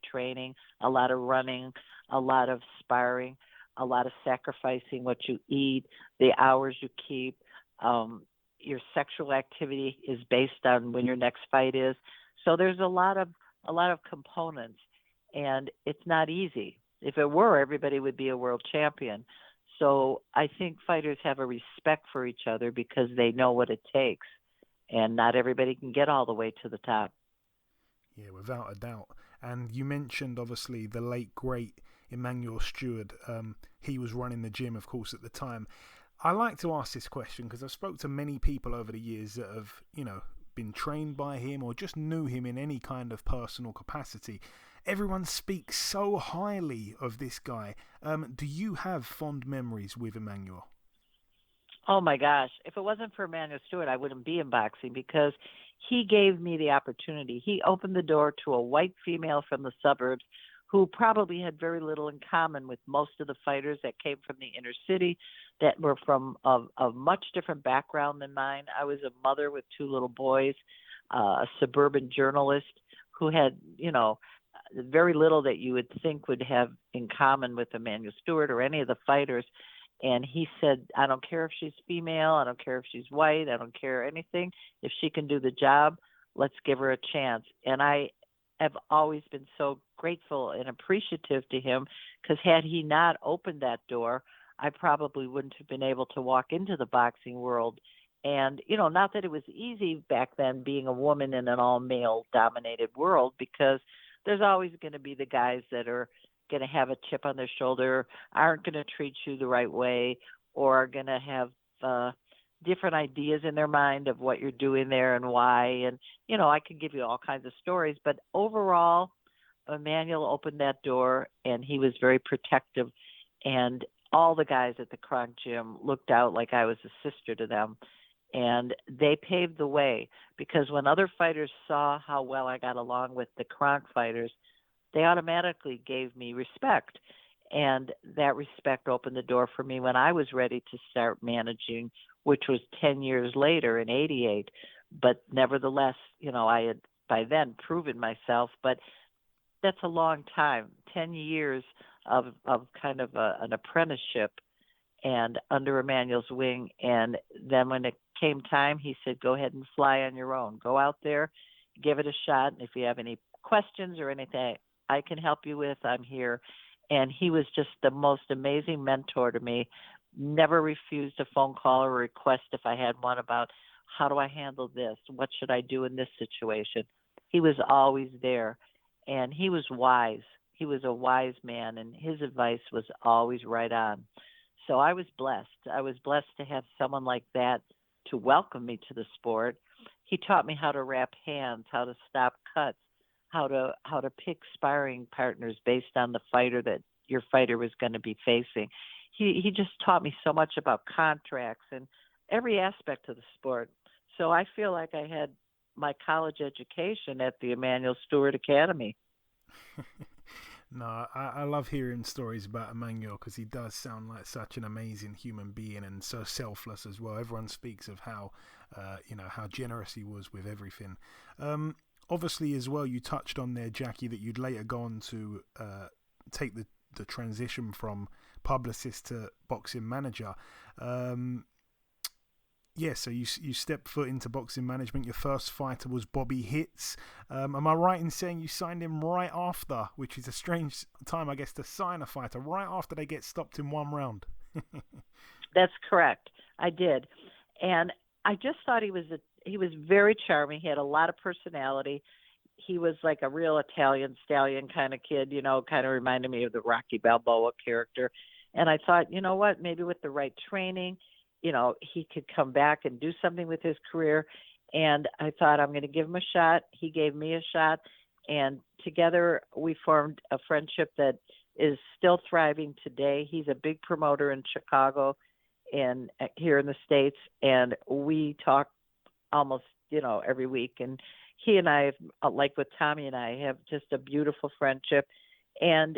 training, a lot of running, a lot of sparring, a lot of sacrificing what you eat, the hours you keep. Your sexual activity is based on when your next fight is. So there's a lot of components, and it's not easy. If it were, everybody would be a world champion. So I think fighters have a respect for each other because they know what it takes, and not everybody can get all the way to the top. Yeah, without a doubt. And you mentioned, obviously, the late, great Emmanuel Steward. He was running the gym, of course, at the time. I like to ask this question because I've spoke to many people over the years that have, been trained by him or just knew him in any kind of personal capacity. everyone speaks so highly of this guy. Do you have fond memories with Emmanuel? Oh my gosh. If it wasn't for Emmanuel Steward, I wouldn't be in boxing because he gave me the opportunity. He opened the door to a white female from the suburbs who probably had very little in common with most of the fighters that came from the inner city, that were from a much different background than mine. I was a mother with two little boys, a suburban journalist who had, very little that you would think would have in common with Emmanuel Steward or any of the fighters. And he said, I don't care if she's female, I don't care if she's white, I don't care anything. If she can do the job, let's give her a chance. And I have always been so grateful and appreciative to him, because had he not opened that door, I probably wouldn't have been able to walk into the boxing world. And, not that it was easy back then being a woman in an all-male dominated world, because there's always going to be the guys that are going to have a chip on their shoulder, aren't going to treat you the right way, or are going to have different ideas in their mind of what you're doing there and why. And, I could give you all kinds of stories, but overall, Emmanuel opened that door, and he was very protective. And all the guys at the Cronk Gym looked out like I was a sister to them. And they paved the way, because when other fighters saw how well I got along with the Kronk fighters, they automatically gave me respect. And that respect opened the door for me when I was ready to start managing, which was 10 years later in '88. But nevertheless, I had by then proven myself. But that's a long time, 10 years of kind of an apprenticeship and under Emmanuel's wing. And then when it came time, he said, go ahead and fly on your own. Go out there, give it a shot. And if you have any questions or anything I can help you with, I'm here. And he was just the most amazing mentor to me. Never refused a phone call or request if I had one about how do I handle this? What should I do in this situation? He was always there, and he was wise. He was a wise man, and his advice was always right on. So I was blessed. I was blessed to have someone like that to welcome me to the sport. He taught me how to wrap hands, how to stop cuts, how to pick sparring partners based on the fighter that your fighter was going to be facing. He just taught me so much about contracts and every aspect of the sport. So I feel like I had my college education at the Emmanuel Steward Academy. No, I love hearing stories about Emmanuel, because he does sound like such an amazing human being and so selfless as well. Everyone speaks of how, how generous he was with everything. Obviously, as well, you touched on there, Jackie, that you'd later go on to take the transition from publicist to boxing manager. So you stepped foot into boxing management. Your first fighter was Bobby Hitz. Am I right in saying you signed him right after, which is a strange time, I guess, to sign a fighter, right after they get stopped in one round? That's correct. I did. And I just thought he was very charming. He had a lot of personality. He was like a real Italian stallion kind of kid, kind of reminded me of the Rocky Balboa character. And I thought, you know what, maybe with the right training, he could come back and do something with his career. And I thought, I'm going to give him a shot. He gave me a shot. And together we formed a friendship that is still thriving today. He's a big promoter in Chicago and here in the States. And we talk almost, every week. And he and I, like with Tommy and I, have just a beautiful friendship. And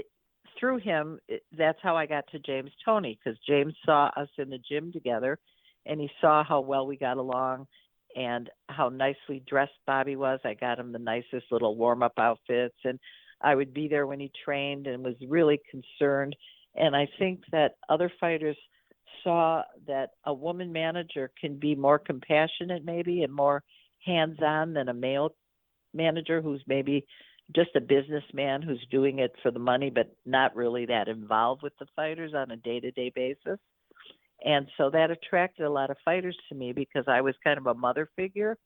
through him, that's how I got to James Toney, because James saw us in the gym together, and he saw how well we got along and how nicely dressed Bobby was. I got him the nicest little warm-up outfits, and I would be there when he trained and was really concerned. And I think that other fighters saw that a woman manager can be more compassionate maybe and more hands-on than a male manager who's maybe just a businessman who's doing it for the money but not really that involved with the fighters on a day-to-day basis. And so that attracted a lot of fighters to me because I was kind of a mother figure.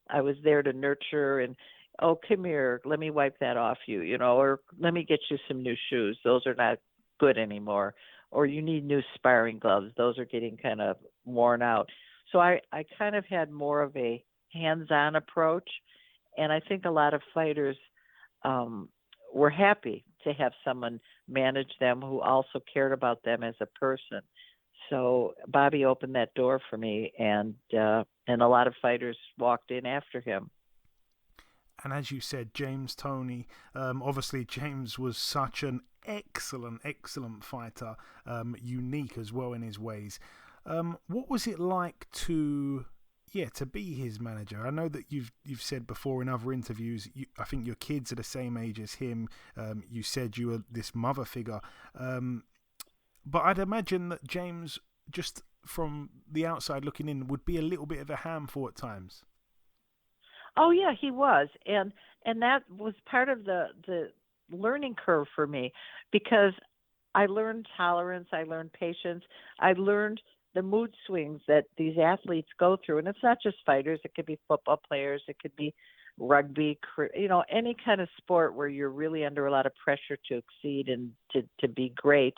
I was there to nurture and, oh, come here, let me wipe that off you, or let me get you some new shoes. Those are not good anymore. Or you need new sparring gloves. Those are getting kind of worn out. So I kind of had more of a hands-on approach. And I think a lot of fighters were happy to have someone manage them who also cared about them as a person. So Bobby opened that door for me, and a lot of fighters walked in after him. And as you said, James Toney, obviously James was such an excellent fighter, unique as well in his ways. What was it like to be his manager? I know that you've said before in other interviews, I think your kids are the same age as him. You said you were this mother figure. But I'd imagine that James, just from the outside looking in, would be a little bit of a handful at times. Oh yeah, he was, and that was part of the learning curve for me, because I learned tolerance, I learned patience, I learned the mood swings that these athletes go through, and it's not just fighters; it could be football players, it could be rugby, any kind of sport where you're really under a lot of pressure to exceed and to be great.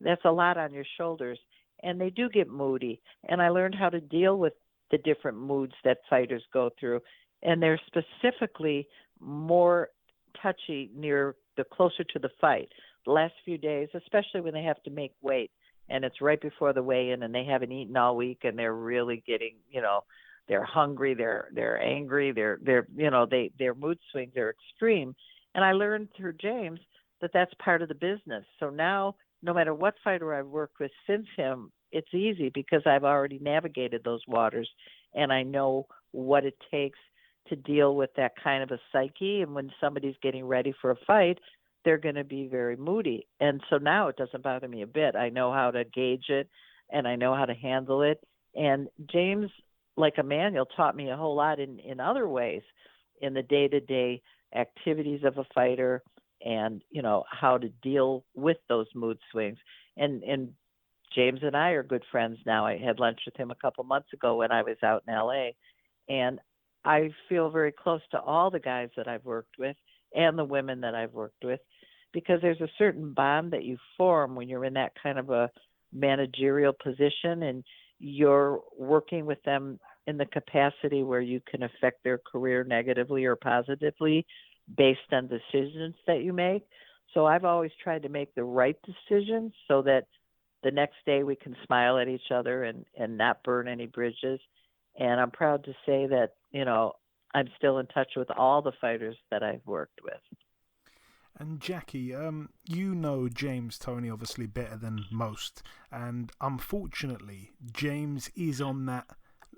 That's a lot on your shoulders, and they do get moody. And I learned how to deal with the different moods that fighters go through, and they're specifically more touchy near the closer to the fight. The last few days, especially when they have to make weight, and it's right before the weigh-in, and they haven't eaten all week, and they're really getting, they're hungry, they're angry, their mood swings are extreme. And I learned through James that that's part of the business. So now, no matter what fighter I've worked with since him, it's easy because I've already navigated those waters, and I know what it takes to deal with that kind of a psyche. And when somebody's getting ready for a fight, they're going to be very moody. And so now it doesn't bother me a bit. I know how to gauge it, and I know how to handle it. And James, like Emmanuel, taught me a whole lot in other ways, in the day-to-day activities of a fighter, and how to deal with those mood swings. And James and I are good friends now. I had lunch with him a couple months ago when I was out in LA, and I feel very close to all the guys that I've worked with and the women that I've worked with, because there's a certain bond that you form when you're in that kind of a managerial position, and you're working with them in the capacity where you can affect their career negatively or positively based on decisions that you make. So I've always tried to make the right decisions so that the next day we can smile at each other and not burn any bridges. And I'm proud to say that, I'm still in touch with all the fighters that I've worked with. And Jackie, you know James Toney obviously better than most, and unfortunately James is on that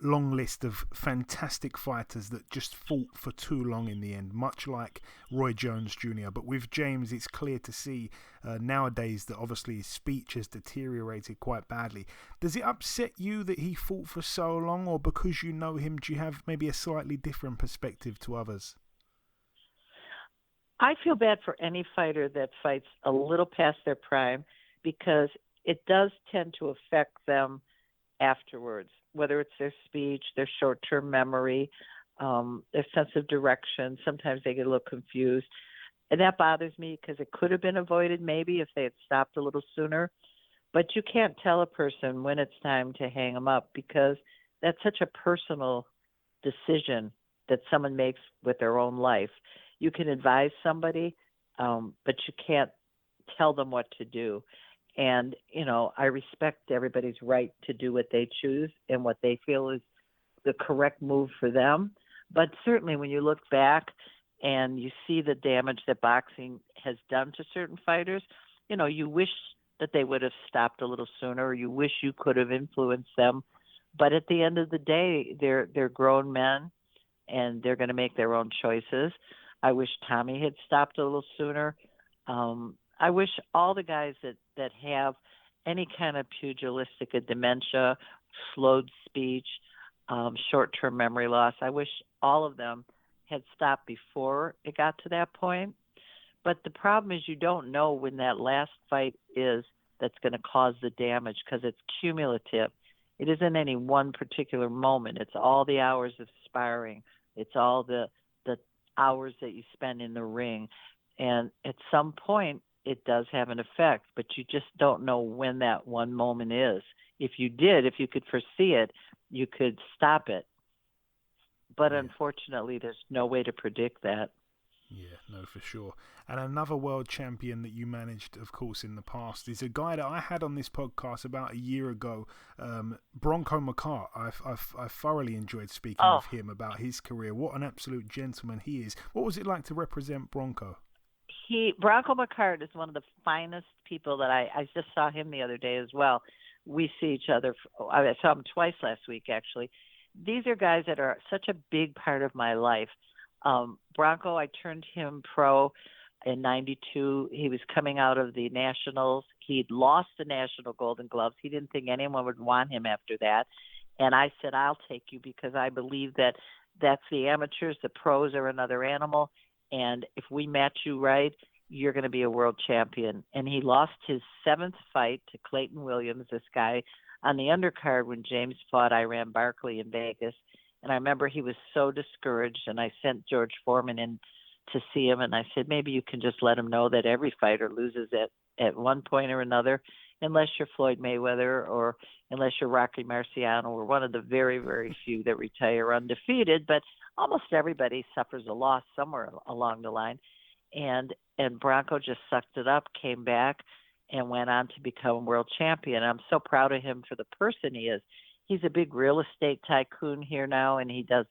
long list of fantastic fighters that just fought for too long in the end, much like Roy Jones Jr. But with James, it's clear to see nowadays that obviously his speech has deteriorated quite badly. Does it upset you that he fought for so long, or because you know him, do you have maybe a slightly different perspective to others? I feel bad for any fighter that fights a little past their prime, because it does tend to affect them afterwards, whether it's their speech, their short-term memory, their sense of direction. Sometimes they get a little confused. And that bothers me because it could have been avoided maybe if they had stopped a little sooner. But you can't tell a person when it's time to hang them up, because that's such a personal decision that someone makes with their own life. You can advise somebody, but you can't tell them what to do. And, I respect everybody's right to do what they choose and what they feel is the correct move for them. But certainly when you look back and you see the damage that boxing has done to certain fighters, you wish that they would have stopped a little sooner, or you wish you could have influenced them. But at the end of the day, they're grown men, and they're going to make their own choices. I wish Tommy had stopped a little sooner. I wish all the guys that have any kind of pugilistic dementia, slowed speech, short-term memory loss, I wish all of them had stopped before it got to that point. But the problem is you don't know when that last fight is that's going to cause the damage, because it's cumulative. It isn't any one particular moment. It's all the hours of sparring. It's all the hours that you spend in the ring. And at some point, it does have an effect, but you just don't know when that one moment is. If you could foresee it, you could stop it. But unfortunately, there's no way to predict that. Yeah, no, for sure. And another world champion that you managed, of course, in the past is a guy that I had on this podcast about a year ago, Bronco McCart. I've thoroughly enjoyed speaking with him about his career. What an absolute gentleman he is. What was it like to represent Bronco? Bronco McCart is one of the finest people that I just saw him the other day as well. We see each other. I saw him twice last week, actually. These are guys that are such a big part of my life. Bronco, I turned him pro in '92. He was coming out of the Nationals. He'd lost the National Golden Gloves. He didn't think anyone would want him after that. And I said, I'll take you because I believe that that's the amateurs. The pros are another animal. And if we match you right, you're going to be a world champion. And he lost his 7th fight to Clayton Williams, this guy, on the undercard when James fought Iran Barkley in Vegas. And I remember he was so discouraged, and I sent George Foreman in to see him, and I said, maybe you can just let him know that every fighter loses at one point or another, unless you're Floyd Mayweather or unless you're Rocky Marciano. We're one of the very, very few that retire undefeated, but almost everybody suffers a loss somewhere along the line. And Bronco just sucked it up, came back, and went on to become world champion. I'm so proud of him for the person he is. He's a big real estate tycoon here now, and he does,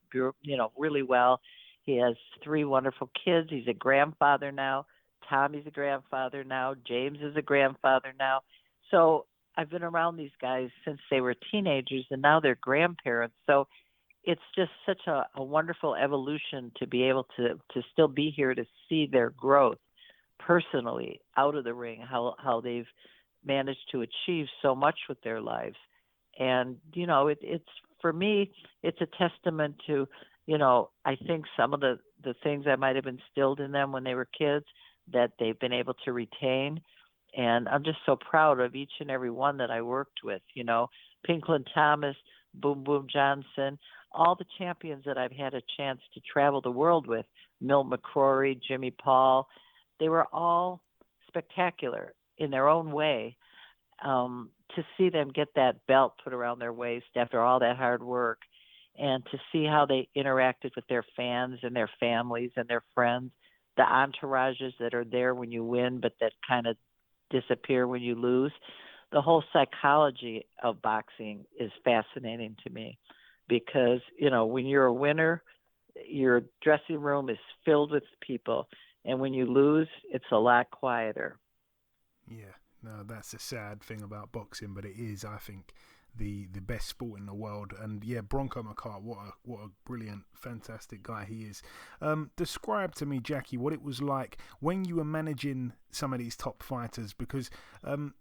really well. He has 3 wonderful kids. He's a grandfather now. Tommy's a grandfather now. James is a grandfather now. So I've been around these guys since they were teenagers, and now they're grandparents. So it's just such a wonderful evolution to be able to still be here to see their growth personally out of the ring, how they've managed to achieve so much with their lives. And, it's for me, it's a testament to, I think some of the things that might have instilled in them when they were kids that they've been able to retain. And I'm just so proud of each and every one that I worked with, Pinklin Thomas, Boom Boom Johnson, all the champions that I've had a chance to travel the world with, Milt McCrory, Jimmy Paul. They were all spectacular in their own way. To see them get that belt put around their waist after all that hard work, and to see how they interacted with their fans and their families and their friends, the entourages that are there when you win but that kind of disappear when you lose. The whole psychology of boxing is fascinating to me because, when you're a winner, your dressing room is filled with people, and when you lose, it's a lot quieter. Yeah. No, that's a sad thing about boxing, but it is, I think, the best sport in the world. And yeah, Bronco McCart, what a brilliant, fantastic guy he is. Describe to me, Jackie, what it was like when you were managing some of these top fighters, because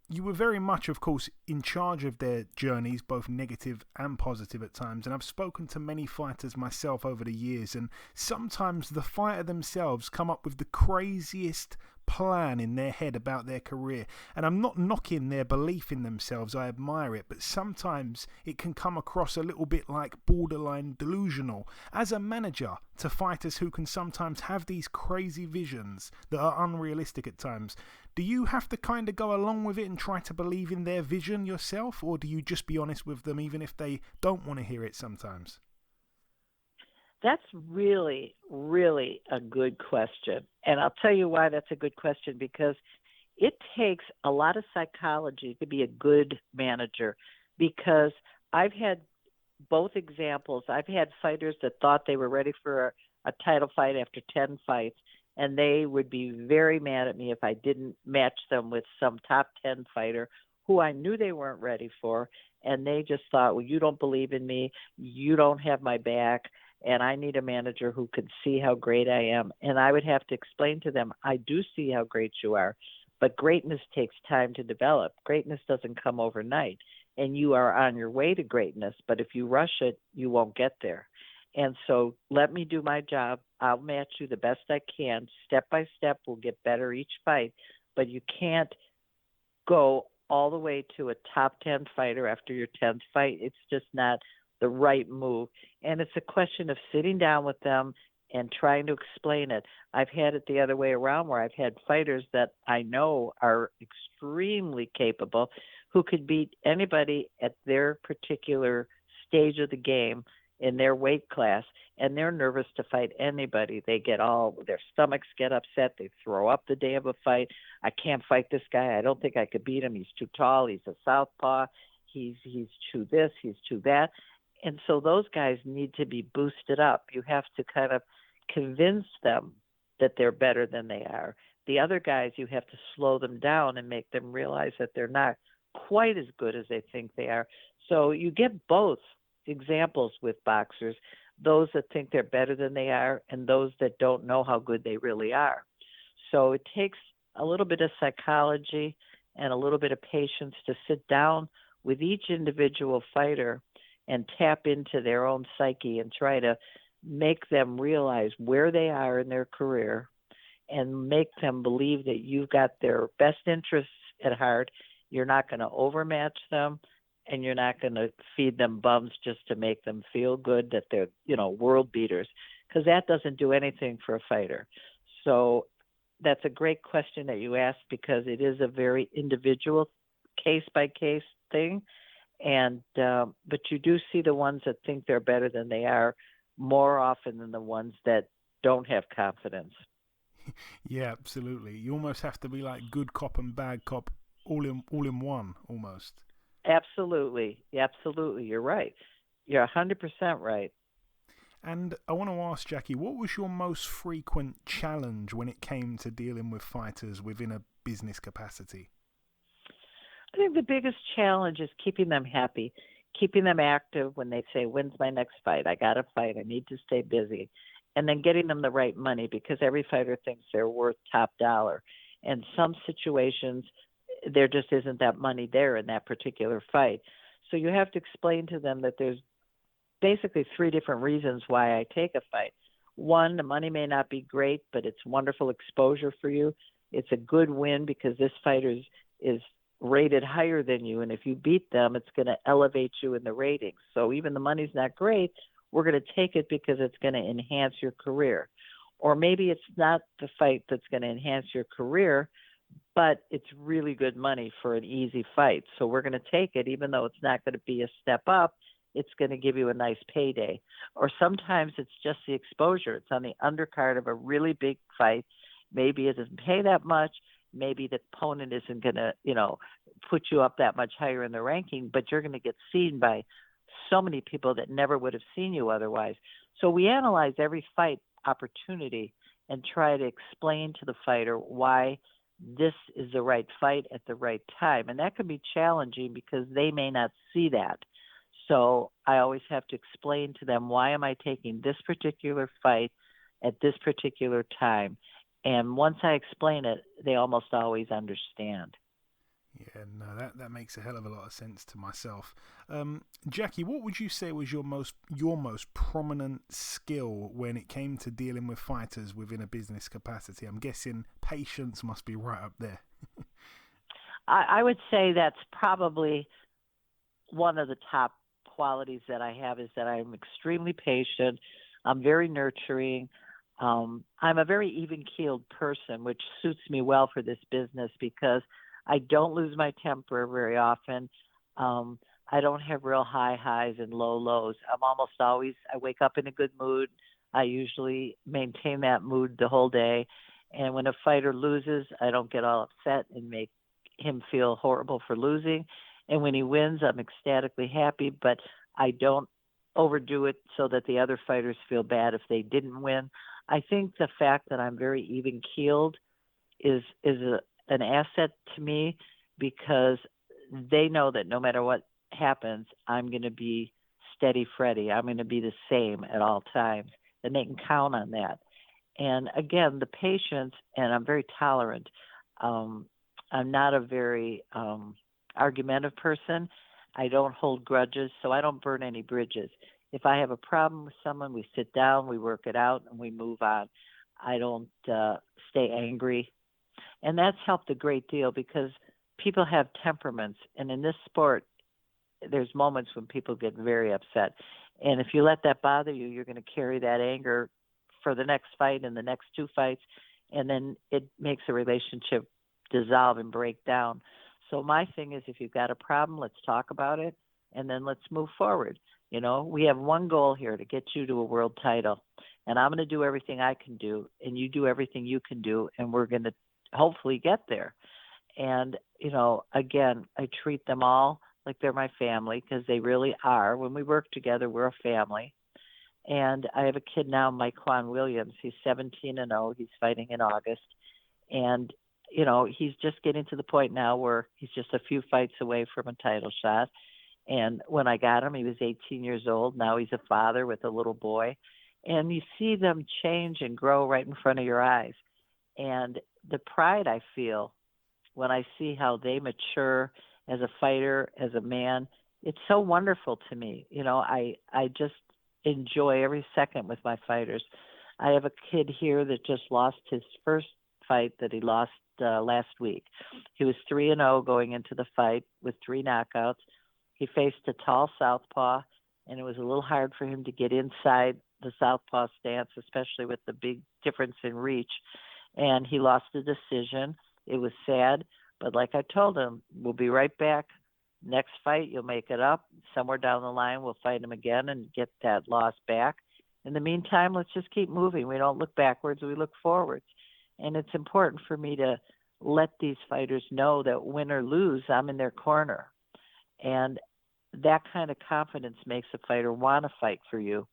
you were very much, of course, in charge of their journeys, both negative and positive at times. And I've spoken to many fighters myself over the years, and sometimes the fighter themselves come up with the craziest plan in their head about their career. And I'm not knocking their belief in themselves, I admire it, but sometimes it can come across a little bit like borderline delusional. As a manager to fighters who can sometimes have these crazy visions that are unrealistic at times, do you have to kind of go along with it and try to believe in their vision yourself, or do you just be honest with them even if they don't want to hear it sometimes? That's really, really a good question. And I'll tell you why that's a good question, because it takes a lot of psychology to be a good manager, because I've had both examples. I've had fighters that thought they were ready for a title fight after 10 fights, and they would be very mad at me if I didn't match them with some top 10 fighter who I knew they weren't ready for. And they just thought, well, you don't believe in me. You don't have my back. And I need a manager who can see how great I am. And I would have to explain to them, I do see how great you are, but greatness takes time to develop. Greatness doesn't come overnight. And you are on your way to greatness, but if you rush it, you won't get there. And so let me do my job. I'll match you the best I can. Step by step, we'll get better each fight. But you can't go all the way to a top 10 fighter after your 10th fight. It's just not the right move. And it's a question of sitting down with them and trying to explain it. I've had it the other way around, where I've had fighters that I know are extremely capable who could beat anybody at their particular stage of the game. in their weight class, and they're nervous to fight anybody. They get their stomachs get upset. They throw up the day of a fight. I can't fight this guy. I don't think I could beat him. He's too tall. He's a southpaw. He's too this. He's too that. And so those guys need to be boosted up. You have to kind of convince them that they're better than they are. The other guys, you have to slow them down and make them realize that they're not quite as good as they think they are. So you get both examples with boxers, those that think they're better than they are and those that don't know how good they really are. So it takes a little bit of psychology and a little bit of patience to sit down with each individual fighter and tap into their own psyche and try to make them realize where they are in their career and make them believe that you've got their best interests at heart. You're not going to overmatch them, and you're not going to feed them bums just to make them feel good that they're, world beaters, because that doesn't do anything for a fighter. So that's a great question that you asked, because it is a very individual case-by-case thing. And but you do see the ones that think they're better than they are more often than the ones that don't have confidence. Yeah, absolutely. You almost have to be like good cop and bad cop all in one, almost. Absolutely. You're right. You're 100% right. And I want to ask, Jackie, what was your most frequent challenge when it came to dealing with fighters within a business capacity? I think the biggest challenge is keeping them happy, keeping them active when they say, when's my next fight? I got to fight. I need to stay busy. And then getting them the right money, because every fighter thinks they're worth top dollar. And some situations, there just isn't that money there in that particular fight. So you have to explain to them that there's basically 3 different reasons why I take a fight. 1, the money may not be great, but it's wonderful exposure for you. It's a good win because this fighter is rated higher than you, and if you beat them, it's going to elevate you in the ratings. So even the money's not great, we're going to take it because it's going to enhance your career. Or maybe it's not the fight that's going to enhance your career, but it's really good money for an easy fight. So we're going to take it, even though it's not going to be a step up. It's going to give you a nice payday. Or sometimes it's just the exposure. It's on the undercard of a really big fight. Maybe it doesn't pay that much. Maybe the opponent isn't going to, put you up that much higher in the ranking, but you're going to get seen by so many people that never would have seen you otherwise. So we analyze every fight opportunity and try to explain to the fighter why this is the right fight at the right time. And that can be challenging because they may not see that. So I always have to explain to them, why am I taking this particular fight at this particular time? And once I explain it, they almost always understand. Yeah, no, that makes a hell of a lot of sense to myself. Jackie, what would you say was your most prominent skill when it came to dealing with fighters within a business capacity? I'm guessing patience must be right up there. I would say that's probably one of the top qualities that I have, is that I'm extremely patient. I'm very nurturing. I'm a very even-keeled person, which suits me well for this business because I don't lose my temper very often. I don't have real high highs and low lows. I wake up in a good mood. I usually maintain that mood the whole day. And when a fighter loses, I don't get all upset and make him feel horrible for losing. And when he wins, I'm ecstatically happy, but I don't overdo it so that the other fighters feel bad if they didn't win. I think the fact that I'm very even-keeled is an asset to me, because they know that no matter what happens, I'm going to be steady Freddy. I'm going to be the same at all times, and they can count on that. And again, the patience, and I'm very tolerant. I'm not a very argumentative person. I don't hold grudges, so I don't burn any bridges. If I have a problem with someone, we sit down, we work it out, and we move on. I don't stay angry. And that's helped a great deal because people have temperaments. And in this sport, there's moments when people get very upset. And if you let that bother you, you're going to carry that anger for the next fight and the next 2 fights. And then it makes a relationship dissolve and break down. So my thing is, if you've got a problem, let's talk about it, and then let's move forward. We have one goal here, to get you to a world title. And I'm going to do everything I can do, and you do everything you can do, and we're going to hopefully get there. And, again, I treat them all like they're my family, because they really are. When we work together, we're a family. And I have a kid now, Mike Quan Williams. He's 17-0. He's fighting in August. And, he's just getting to the point now where he's just a few fights away from a title shot. And when I got him, he was 18 years old. Now he's a father with a little boy. And you see them change and grow right in front of your eyes. And the pride I feel when I see how they mature as a fighter, as a man, it's so wonderful to me. I just enjoy every second with my fighters. I have a kid here that just lost his first fight that he lost last week. He was 3-0 going into the fight with 3 knockouts. He faced a tall southpaw, and it was a little hard for him to get inside the southpaw stance, especially with the big difference in reach. And he lost the decision. It was sad, but like I told him, we'll be right back. Next fight, you'll make it up. Somewhere down the line, we'll fight him again and get that loss back. In the meantime, let's just keep moving. We don't look backwards, we look forwards. And it's important for me to let these fighters know that win or lose, I'm in their corner. And that kind of confidence makes a fighter want to fight for you,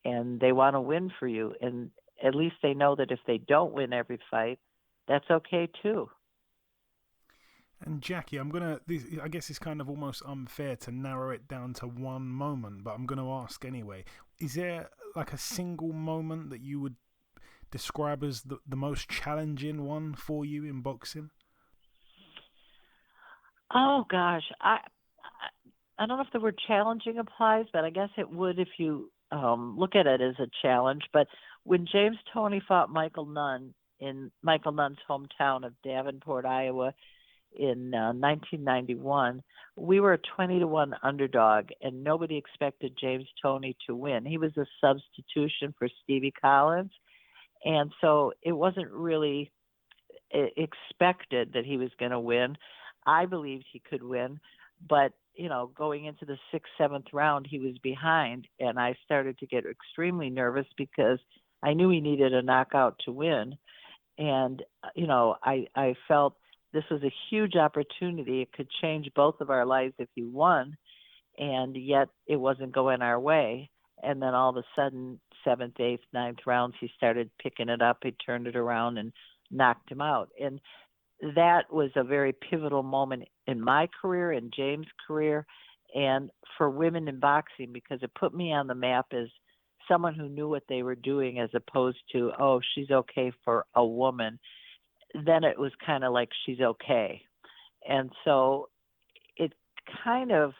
and they want to win for you. And at least they know that if they don't win every fight, that's okay too. And Jackie, I guess it's kind of almost unfair to narrow it down to one moment, but I'm going to ask anyway. Is there like a single moment that you would describe as the most challenging one for you in boxing? Oh gosh, I don't know if the word challenging applies, but I guess it would if you look at it as a challenge. But when James Toney fought Michael Nunn in Michael Nunn's hometown of Davenport, Iowa, in 1991, we were a 20-1 underdog, and nobody expected James Toney to win. He was a substitution for Stevie Collins, and so it wasn't really expected that he was going to win. I believed he could win, but going into the 6th, 7th round, he was behind, and I started to get extremely nervous because I knew he needed a knockout to win. And, I felt this was a huge opportunity. It could change both of our lives if he won, and yet it wasn't going our way. And then all of a sudden, 7th, 8th, 9th rounds, he started picking it up. He turned it around and knocked him out. And that was a very pivotal moment in my career, in James' career, and for women in boxing, because it put me on the map as someone who knew what they were doing, as opposed to, oh, she's okay for a woman. Then it was kind of like she's okay. And so it kind of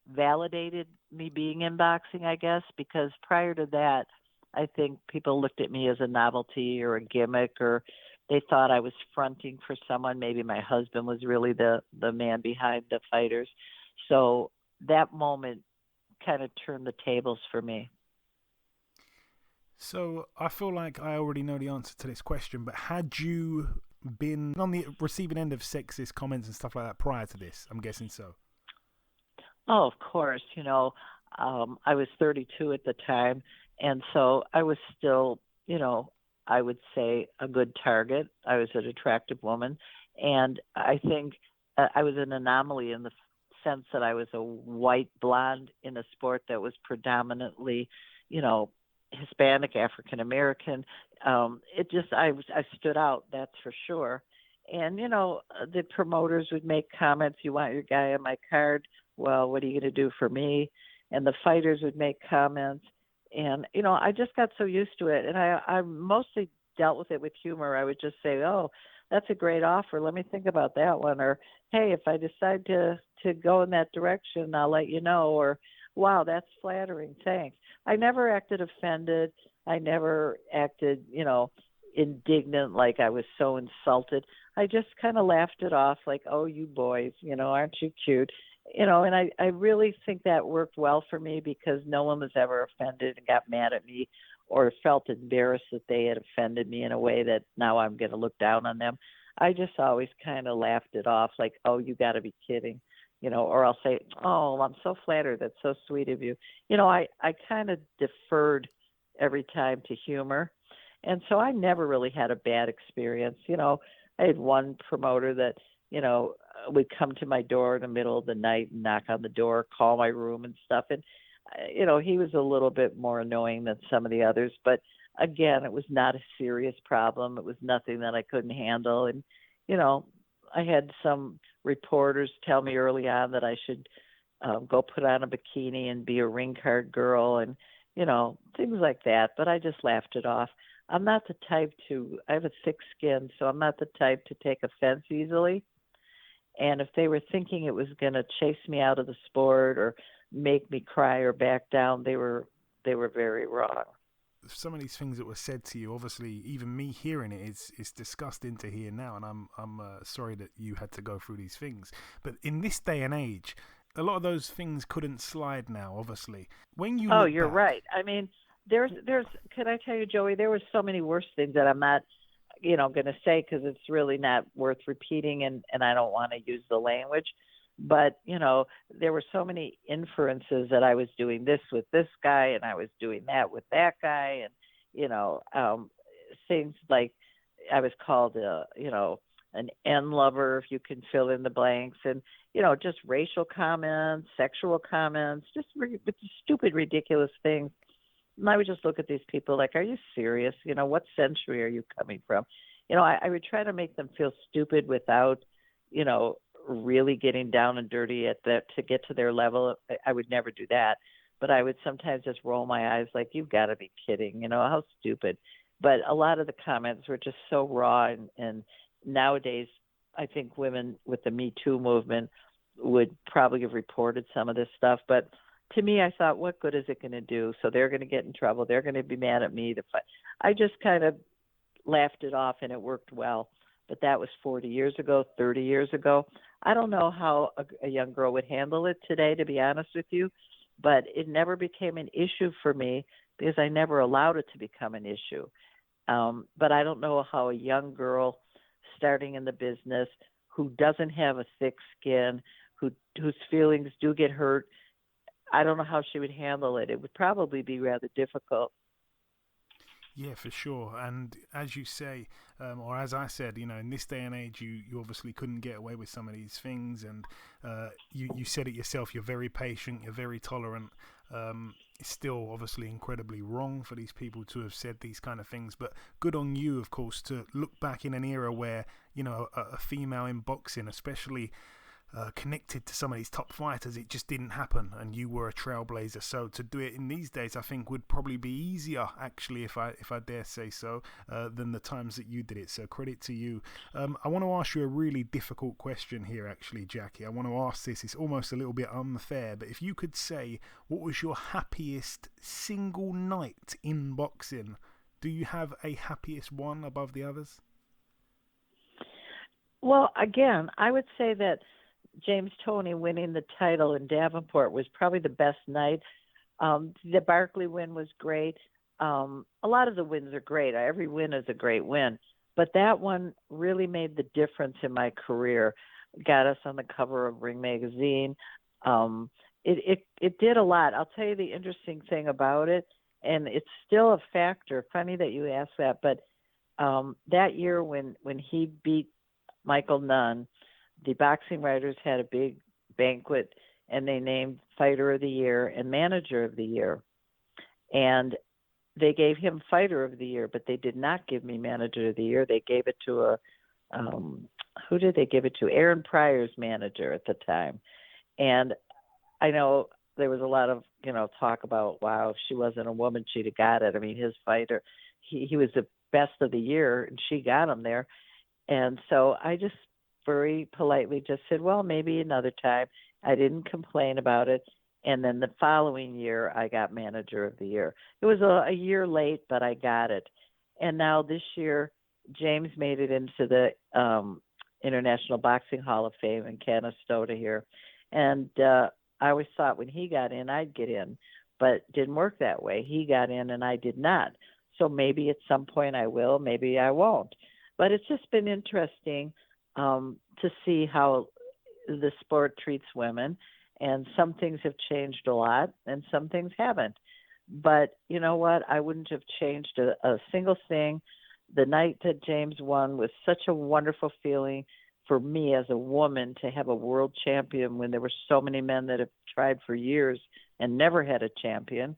validated me being in boxing, I guess, because prior to that, I think people looked at me as a novelty or a gimmick, or they thought I was fronting for someone. Maybe my husband was really the man behind the fighters. So that moment kind of turned the tables for me. So I feel like I already know the answer to this question, but had you been on the receiving end of sexist comments and stuff like that prior to this? I'm guessing so. Oh, of course. I was 32 at the time, and so I was still, I would say a good target. I was an attractive woman, and I think I was an anomaly in the sense that I was a white blonde in a sport that was predominantly, Hispanic, African American. I stood out, that's for sure. And, the promoters would make comments, you want your guy on my card? Well, what are you going to do for me? And the fighters would make comments. And, I just got so used to it. And I mostly dealt with it with humor. I would just say, oh, that's a great offer. Let me think about that one. Or, hey, if I decide to go in that direction, I'll let you know. Or, wow, that's flattering. Thanks. I never acted offended. I never acted, indignant, like I was so insulted. I just kind of laughed it off like, oh, you boys, aren't you cute? And I really think that worked well for me, because no one was ever offended and got mad at me or felt embarrassed that they had offended me in a way that now I'm going to look down on them. I just always kind of laughed it off like, oh, you got to be kidding. or I'll say, "Oh, I'm so flattered. That's so sweet of you." I kind of deferred every time to humor. And so I never really had a bad experience. I had one promoter that, would come to my door in the middle of the night and knock on the door, call my room and stuff. And, he was a little bit more annoying than some of the others. But again, it was not a serious problem. It was nothing that I couldn't handle. And, I had some reporters tell me early on that I should go put on a bikini and be a ring card girl and, things like that. But I just laughed it off. I'm not the type I have a thick skin, so I'm not the type to take offense easily. And if they were thinking it was going to chase me out of the sport or make me cry or back down, they were very wrong. Some of these things that were said to you, obviously, even me hearing it, it's disgusting to hear now, and I'm sorry that you had to go through these things. But in this day and age, a lot of those things couldn't slide now, obviously. When you you're right. I mean, there's. Can I tell you, Joey? There were so many worse things that I'm not, going to say because it's really not worth repeating, and I don't want to use the language. But there were so many inferences that I was doing this with this guy, and I was doing that with that guy, and things like I was called an N lover, if you can fill in the blanks, and just racial comments, sexual comments, just stupid, ridiculous things. And I would just look at these people like, are you serious? What century are you coming from? I would try to make them feel stupid without, really getting down and dirty to get to their level. I would never do that. But I would sometimes just roll my eyes like, you've got to be kidding, how stupid. But a lot of the comments were just so raw. And nowadays, I think women with the Me Too movement would probably have reported some of this stuff. But to me, I thought, what good is it going to do? So they're going to get in trouble. They're going to be mad at me. I just kind of laughed it off, and it worked well. But that was 40 years ago, 30 years ago. I don't know how a young girl would handle it today, to be honest with you. But it never became an issue for me because I never allowed it to become an issue. But I don't know how a young girl starting in the business who doesn't have a thick skin, whose feelings do get hurt, I don't know how she would handle it. It would probably be rather difficult. Yeah, for sure. And as you say, or as I said, in this day and age, you obviously couldn't get away with some of these things. And you said it yourself, you're very patient, you're very tolerant. It's still obviously incredibly wrong for these people to have said these kind of things. But good on you, of course, to look back in an era where, a female in boxing, especially connected to some of these top fighters, it just didn't happen, and you were a trailblazer. So to do it in these days, I think would probably be easier, actually, if I dare say so, than the times that you did it. So credit to you. I want to ask you a really difficult question here, actually, Jackie. I want to ask this. It's almost a little bit unfair, but if you could say what was your happiest single night in boxing, do you have a happiest one above the others? Well, again, I would say that James Toney winning the title in Davenport was probably the best night. The Barkley win was great. A lot of the wins are great. Every win is a great win. But that one really made the difference in my career. Got us on the cover of Ring Magazine. It did a lot. I'll tell you the interesting thing about it, and it's still a factor. Funny that you asked that, but that year when he beat Michael Nunn, the boxing writers had a big banquet, and they named Fighter of the Year and Manager of the Year. And they gave him Fighter of the Year, but they did not give me Manager of the Year. They gave it to who did they give it to? Aaron Pryor's manager at the time. And I know there was a lot of, talk about, wow, if she wasn't a woman, she'd have got it. I mean, his fighter, he was the best of the year, and she got him there. And so I just very politely just said, well, maybe another time. I didn't complain about it. And then the following year, I got Manager of the Year. It was a year late, but I got it. And now this year, James made it into the International Boxing Hall of Fame in Canastota here. And I always thought when he got in, I'd get in. But it didn't work that way. He got in and I did not. So maybe at some point I will, maybe I won't. But it's just been interesting to see how the sport treats women, and some things have changed a lot, and some things haven't. But you know what? I wouldn't have changed a single thing. The night that James won was such a wonderful feeling for me as a woman to have a world champion when there were so many men that have tried for years and never had a champion.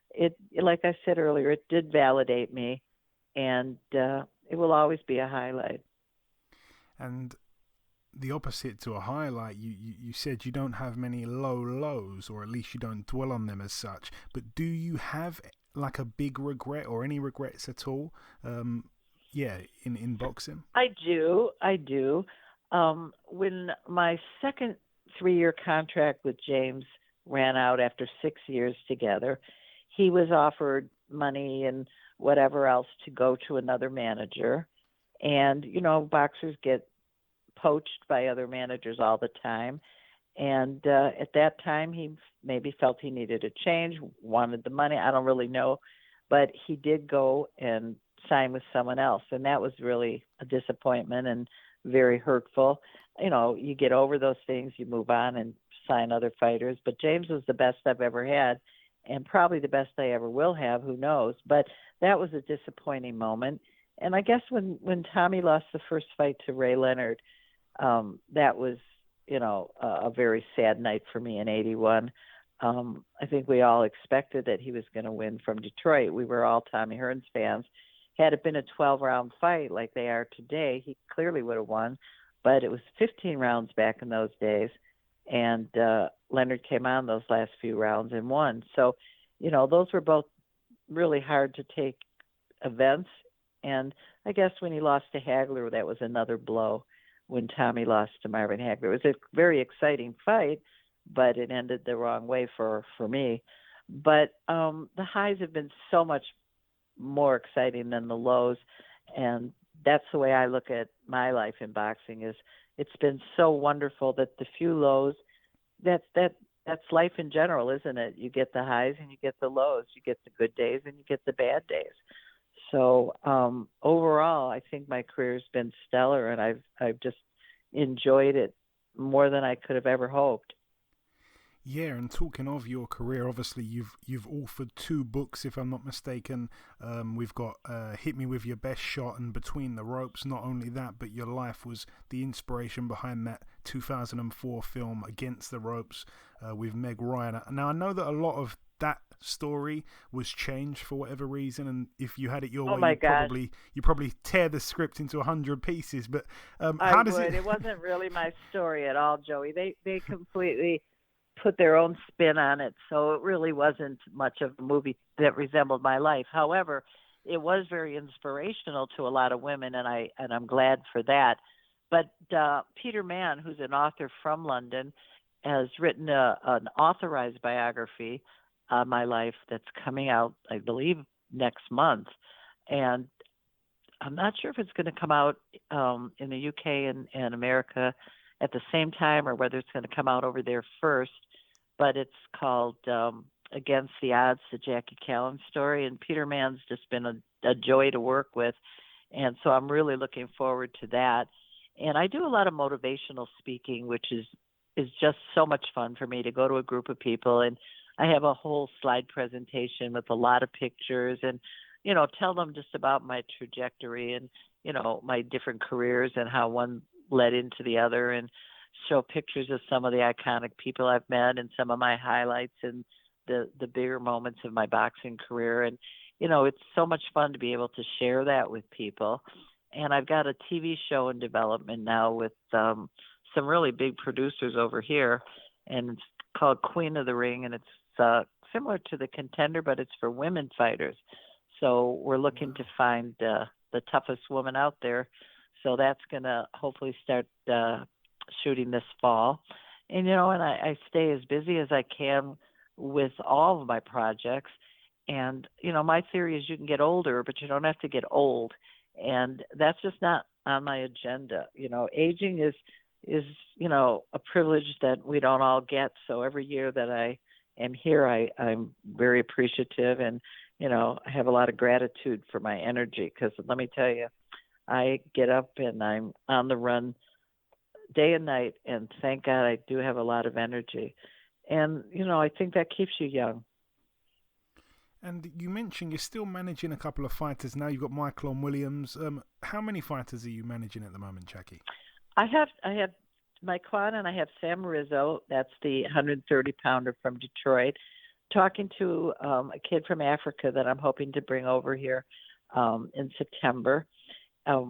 It, like I said earlier, it did validate me, and it will always be a highlight. And the opposite to a highlight, you said you don't have many low lows, or at least you don't dwell on them as such. But do you have like a big regret or any regrets at all? In boxing? I do. When my second 3-year contract with James ran out after 6 years together, he was offered money and whatever else to go to another manager. And, boxers get poached by other managers all the time. And at that time, he maybe felt he needed a change, wanted the money. I don't really know. But he did go and sign with someone else. And that was really a disappointment and very hurtful. You get over those things, you move on and sign other fighters. But James was the best I've ever had, and probably the best I ever will have, who knows. But that was a disappointing moment. And I guess when Tommy lost the first fight to Ray Leonard, that was, a very sad night for me in 81. I think we all expected that he was going to win from Detroit. We were all Tommy Hearns fans. Had it been a 12-round fight like they are today, he clearly would have won. But it was 15 rounds back in those days, and Leonard came on those last few rounds and won. So, those were both really hard to take events. And I guess when he lost to Hagler, that was another blow when Tommy lost to Marvin Hagler. It was a very exciting fight, but it ended the wrong way for me. But the highs have been so much more exciting than the lows, and that's the way I look at my life in boxing. Is it's been so wonderful that the few lows, that's life in general, isn't it? You get the highs and you get the lows, you get the good days and you get the bad days. So overall, I think my career has been stellar, and I've just enjoyed it more than I could have ever hoped. Yeah, and talking of your career, obviously you've authored 2 books, if I'm not mistaken. We've got Hit Me With Your Best Shot and Between the Ropes. Not only that, but your life was the inspiration behind that 2004 film Against the Ropes with Meg Ryan. Now, I know that a lot of that story was changed for whatever reason, and if you had it your way, you probably tear the script into 100 pieces. But how does it? It wasn't really my story at all, Joey. They completely put their own spin on it, so it really wasn't much of a movie that resembled my life. However, it was very inspirational to a lot of women, and I'm glad for that. But Peter Mann, who's an author from London, has written an authorized biography on my life that's coming out, I believe, next month. And I'm not sure if it's going to come out in the UK and America at the same time, or whether it's going to come out over there first. But it's called Against the Odds, the Jackie Kallen story. And Peter Mann's just been a joy to work with. And so I'm really looking forward to that. And I do a lot of motivational speaking, which is just so much fun for me to go to a group of people. And I have a whole slide presentation with a lot of pictures and, tell them just about my trajectory and, my different careers and how one led into the other, and show pictures of some of the iconic people I've met and some of my highlights and the bigger moments of my boxing career. And, it's so much fun to be able to share that with people. And I've got a TV show in development now with some really big producers over here, and it's called Queen of the Ring, and it's similar to The Contender, but it's for women fighters. So we're looking to find the toughest woman out there. So that's going to hopefully start shooting this fall. And, and I stay as busy as I can with all of my projects. And, my theory is you can get older, but you don't have to get old. And that's just not on my agenda. Aging is a privilege that we don't all get. So every year that I am here, I'm very appreciative, and, I have a lot of gratitude for my energy, because let me tell you, I get up and I'm on the run day and night, and thank God I do have a lot of energy. And, I think that keeps you young. And you mentioned you're still managing a couple of fighters now. You've got Michael Williams. How many fighters are you managing at the moment, Jackie? I have Mike Kwan, and I have Sam Rizzo. That's the 130-pounder from Detroit. Talking to a kid from Africa that I'm hoping to bring over here in September.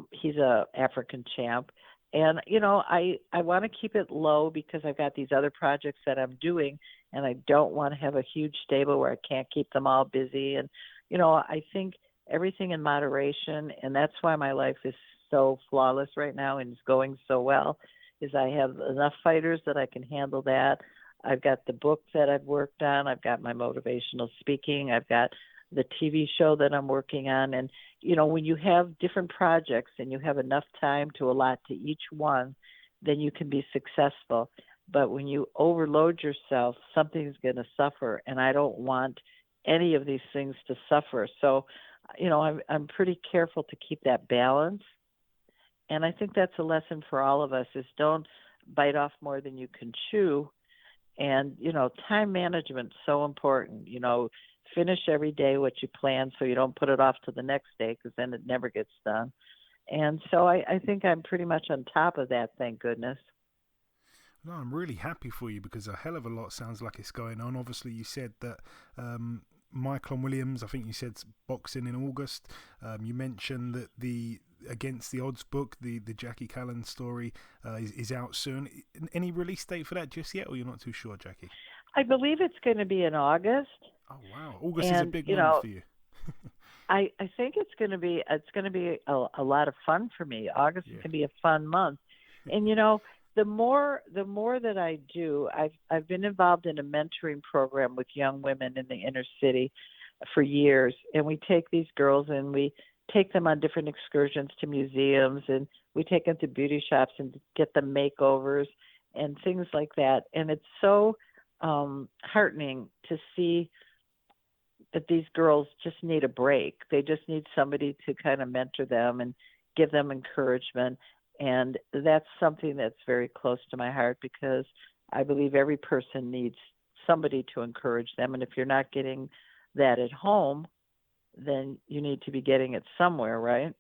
He's a African champ. And, I want to keep it low because I've got these other projects that I'm doing, and I don't want to have a huge stable where I can't keep them all busy. And, I think everything in moderation, and that's why my life is so flawless right now and is going so well, is I have enough fighters that I can handle that. I've got the book that I've worked on. I've got my motivational speaking. I've got the TV show that I'm working on. And, when you have different projects and you have enough time to allot to each one, then you can be successful. But when you overload yourself, something's going to suffer. And I don't want any of these things to suffer. So, I'm pretty careful to keep that balance. And I think that's a lesson for all of us is don't bite off more than you can chew. And, time management's so important. Finish every day what you plan so you don't put it off to the next day because then it never gets done. And so I think I'm pretty much on top of that, thank goodness. No, I'm really happy for you because a hell of a lot sounds like it's going on. Obviously, you said that Michael Williams, I think you said boxing in August. You mentioned that the Against the Odds book, the Jackie Kallen story, is out soon. Any release date for that just yet, or you're not too sure, Jackie? I believe it's going to be in August. Oh wow, August is a big month for you. I think it's going to be a lot of fun for me. August is going to be a fun month, and the more that I do, I've been involved in a mentoring program with young women in the inner city for years, and we take these girls and we take them on different excursions to museums, and we take them to beauty shops and get them makeovers and things like that. And it's so heartening to see that these girls just need a break. They just need somebody to kind of mentor them and give them encouragement. And that's something that's very close to my heart because I believe every person needs somebody to encourage them. And if you're not getting that at home, then you need to be getting it somewhere, right?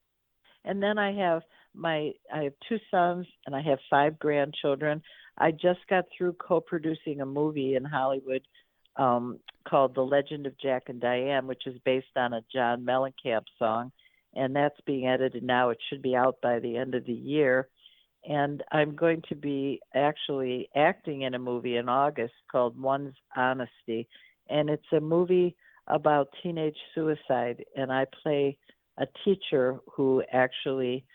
And then I have 2 sons and I have 5 grandchildren. I just got through co-producing a movie in Hollywood called The Legend of Jack and Diane, which is based on a John Mellencamp song. And that's being edited now. It should be out by the end of the year. And I'm going to be actually acting in a movie in August called One's Honesty. And it's a movie about teenage suicide. And I play a teacher who actually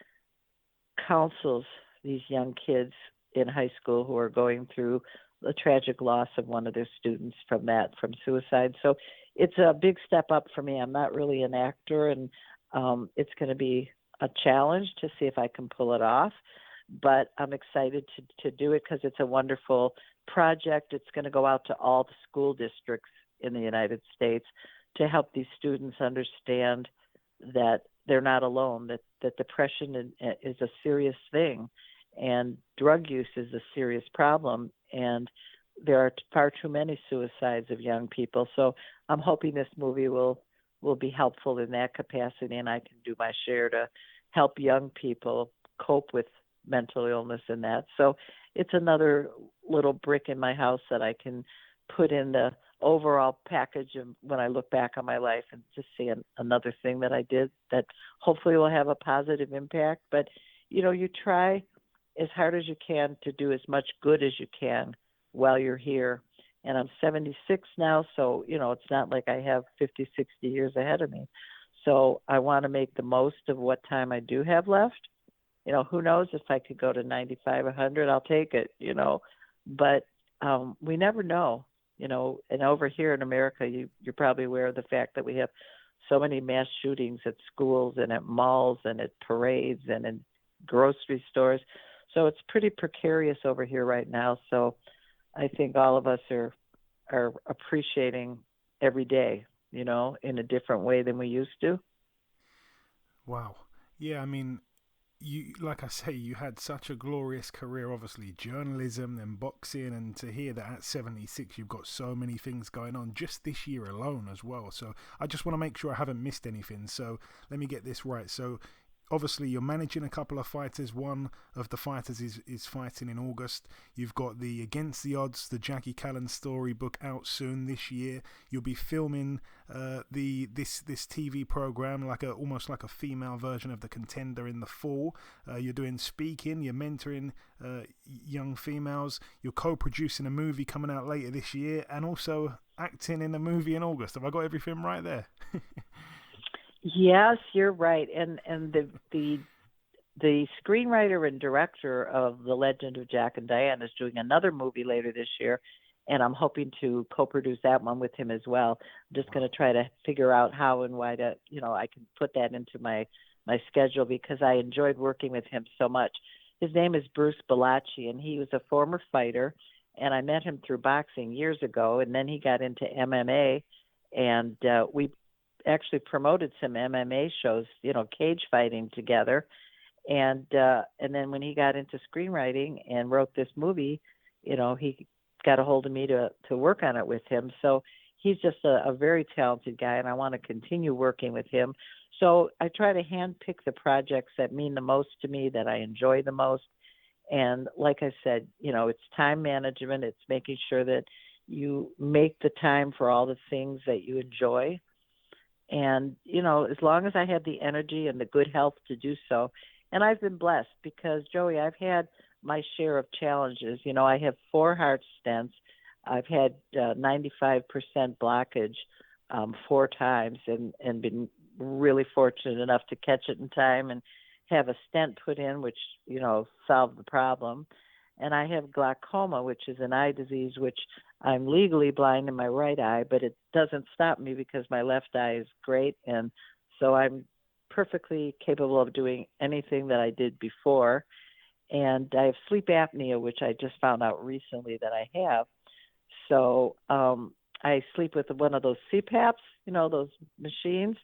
counsels these young kids in high school who are going through the tragic loss of one of their students from suicide. So it's a big step up for me. I'm not really an actor, and it's going to be a challenge to see if I can pull it off. But I'm excited to do it because it's a wonderful project. It's going to go out to all the school districts in the United States to help these students understand that they're not alone, that depression is a serious thing, and drug use is a serious problem, and there are far too many suicides of young people. So I'm hoping this movie will be helpful in that capacity, and I can do my share to help young people cope with mental illness and that. So it's another little brick in my house that I can put in the overall package of when I look back on my life and just see another thing that I did that hopefully will have a positive impact. But, you try as hard as you can to do as much good as you can while you're here. And I'm 76 now, so, it's not like I have 50, 60 years ahead of me. So I want to make the most of what time I do have left. Who knows if I could go to 95, 100, I'll take it, But we never know, and over here in America, you're probably aware of the fact that we have so many mass shootings at schools and at malls and at parades and in grocery stores. So it's pretty precarious over here right now. So I think all of us are appreciating every day, in a different way than we used to. Wow. Yeah, I mean, you, like I say, you had such a glorious career, obviously journalism, then boxing, and to hear that at 76 you've got so many things going on just this year alone as well. So I just want to make sure I haven't missed anything. So let me get this right. So obviously you're managing a couple of fighters. One of the fighters is fighting in August. You've got the Against the Odds, the Jackie Kallen storybook out soon this year. You'll be filming this TV program, almost like a female version of The Contender in the fall. You're doing speaking, you're mentoring young females. You're co-producing a movie coming out later this year, and also acting in a movie in August. Have I got everything right there? Yes, you're right. And the screenwriter and director of The Legend of Jack and Diane is doing another movie later this year, and I'm hoping to co-produce that one with him as well. I'm just going to try to figure out how and why I can put that into my schedule, because I enjoyed working with him so much. His name is Bruce Balachi, and he was a former fighter, and I met him through boxing years ago, and then he got into MMA, and we actually promoted some MMA shows, cage fighting together. And then when he got into screenwriting and wrote this movie, he got a hold of me to work on it with him. So he's just a very talented guy, and I want to continue working with him. So I try to handpick the projects that mean the most to me, that I enjoy the most. And like I said, it's time management. It's making sure that you make the time for all the things that you enjoy. And, as long as I have the energy and the good health to do so, and I've been blessed because, Joey, I've had my share of challenges. I have 4 heart stents. I've had 95% blockage 4 times and been really fortunate enough to catch it in time and have a stent put in, which, solved the problem. And I have glaucoma, which is an eye disease, which I'm legally blind in my right eye, but it doesn't stop me because my left eye is great. And so I'm perfectly capable of doing anything that I did before. And I have sleep apnea, which I just found out recently that I have. So I sleep with one of those CPAPs, those machines.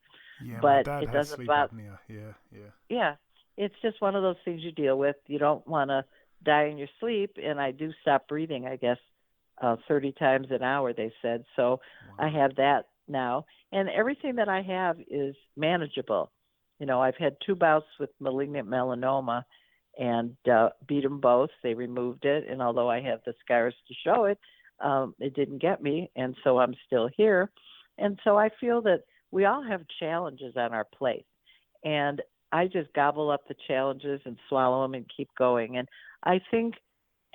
Yeah, but my dad it has doesn't sleep bother. apnea. Yeah, it's just one of those things you deal with. You don't want to die in your sleep, and I do stop breathing, I guess, 30 times an hour, they said. So I have that now. And everything that I have is manageable. I've had 2 bouts with malignant melanoma and beat them both. They removed it, and although I have the scars to show it, it didn't get me, and so I'm still here. And so I feel that we all have challenges on our plate, and I just gobble up the challenges and swallow them and keep going. And I think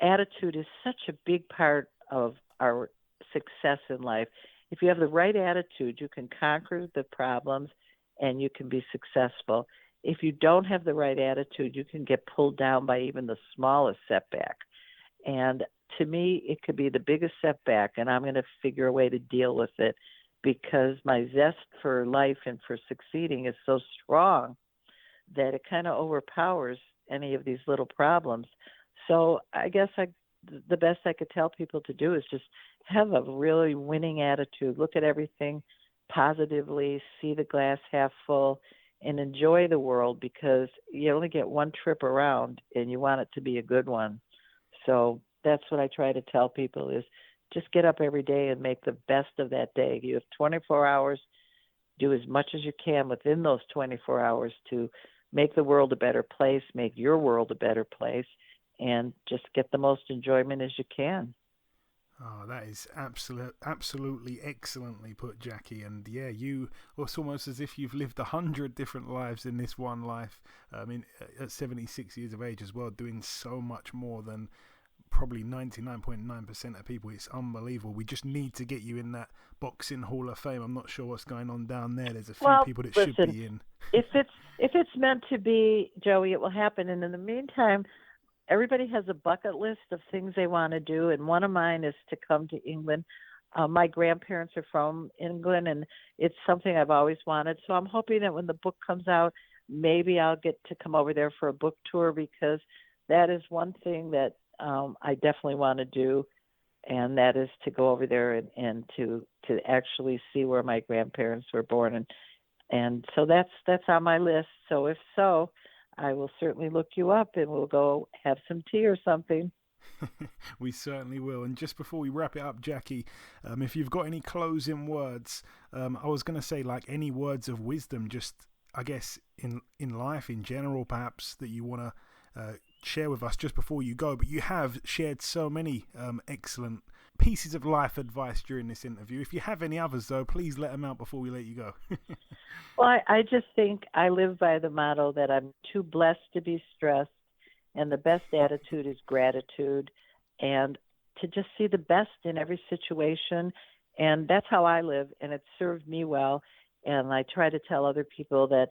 attitude is such a big part of our success in life. If you have the right attitude, you can conquer the problems and you can be successful. If you don't have the right attitude, you can get pulled down by even the smallest setback. And to me, it could be the biggest setback, and I'm going to figure a way to deal with it because my zest for life and for succeeding is so strong that it kind of overpowers any of these little problems. So I guess the best I could tell people to do is just have a really winning attitude, look at everything positively, see the glass half full, and enjoy the world because you only get one trip around and you want it to be a good one. So that's what I try to tell people is just get up every day and make the best of that day. You have 24 hours, do as much as you can within those 24 hours to make the world a better place, make your world a better place, and just get the most enjoyment as you can. Oh, that is absolutely excellently put, Jackie. And yeah, it's almost as if you've lived 100 different lives in this one life. I mean, at 76 years of age as well, doing so much more than probably 99.9% of people. It's unbelievable. We just need to get you in that boxing Hall of Fame. I'm not sure what's going on down there. There's a few people that should be in. If it's meant to be, Joey, it will happen. And in the meantime, everybody has a bucket list of things they want to do, and one of mine is to come to England. My grandparents are from England, and it's something I've always wanted. So I'm hoping that when the book comes out, maybe I'll get to come over there for a book tour because that is one thing that I definitely want to do, and that is to go over there and to actually see where my grandparents were born. And so that's on my list. So if so, I will certainly look you up and we'll go have some tea or something. We certainly will. And just before we wrap it up, Jackie, if you've got any closing words, I was going to say, like, any words of wisdom, just, I guess, in life in general, perhaps, that you want to share with us just before you go. But you have shared so many excellent pieces of life advice during this interview. If you have any others, though, please let them out before we let you go. Well, I just think I live by the motto that I'm too blessed to be stressed, and the best attitude is gratitude, and to just see the best in every situation. And that's how I live, and it served me well. And I try to tell other people that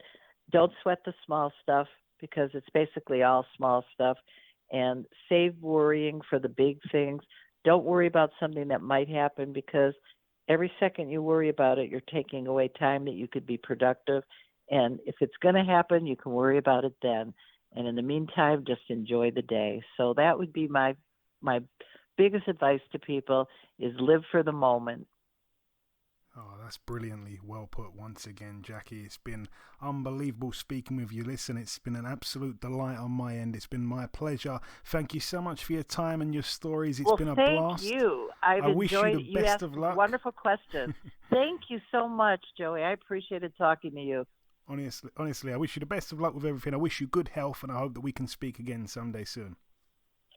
don't sweat the small stuff, because it's basically all small stuff, and save worrying for the big things. Don't worry about something that might happen, because every second you worry about it, you're taking away time that you could be productive. And if it's going to happen, you can worry about it then. And in the meantime, just enjoy the day. So that would be my biggest advice to people, is live for the moment. Oh, that's brilliantly well put once again, Jackie. It's been unbelievable speaking with you. Listen, it's been an absolute delight on my end. It's been my pleasure. Thank you so much for your time and your stories. It's been a blast. Thank you. I wish you the best of luck. Wonderful questions. Thank you so much, Joey. I appreciated talking to you. Honestly, I wish you the best of luck with everything. I wish you good health, and I hope that we can speak again someday soon.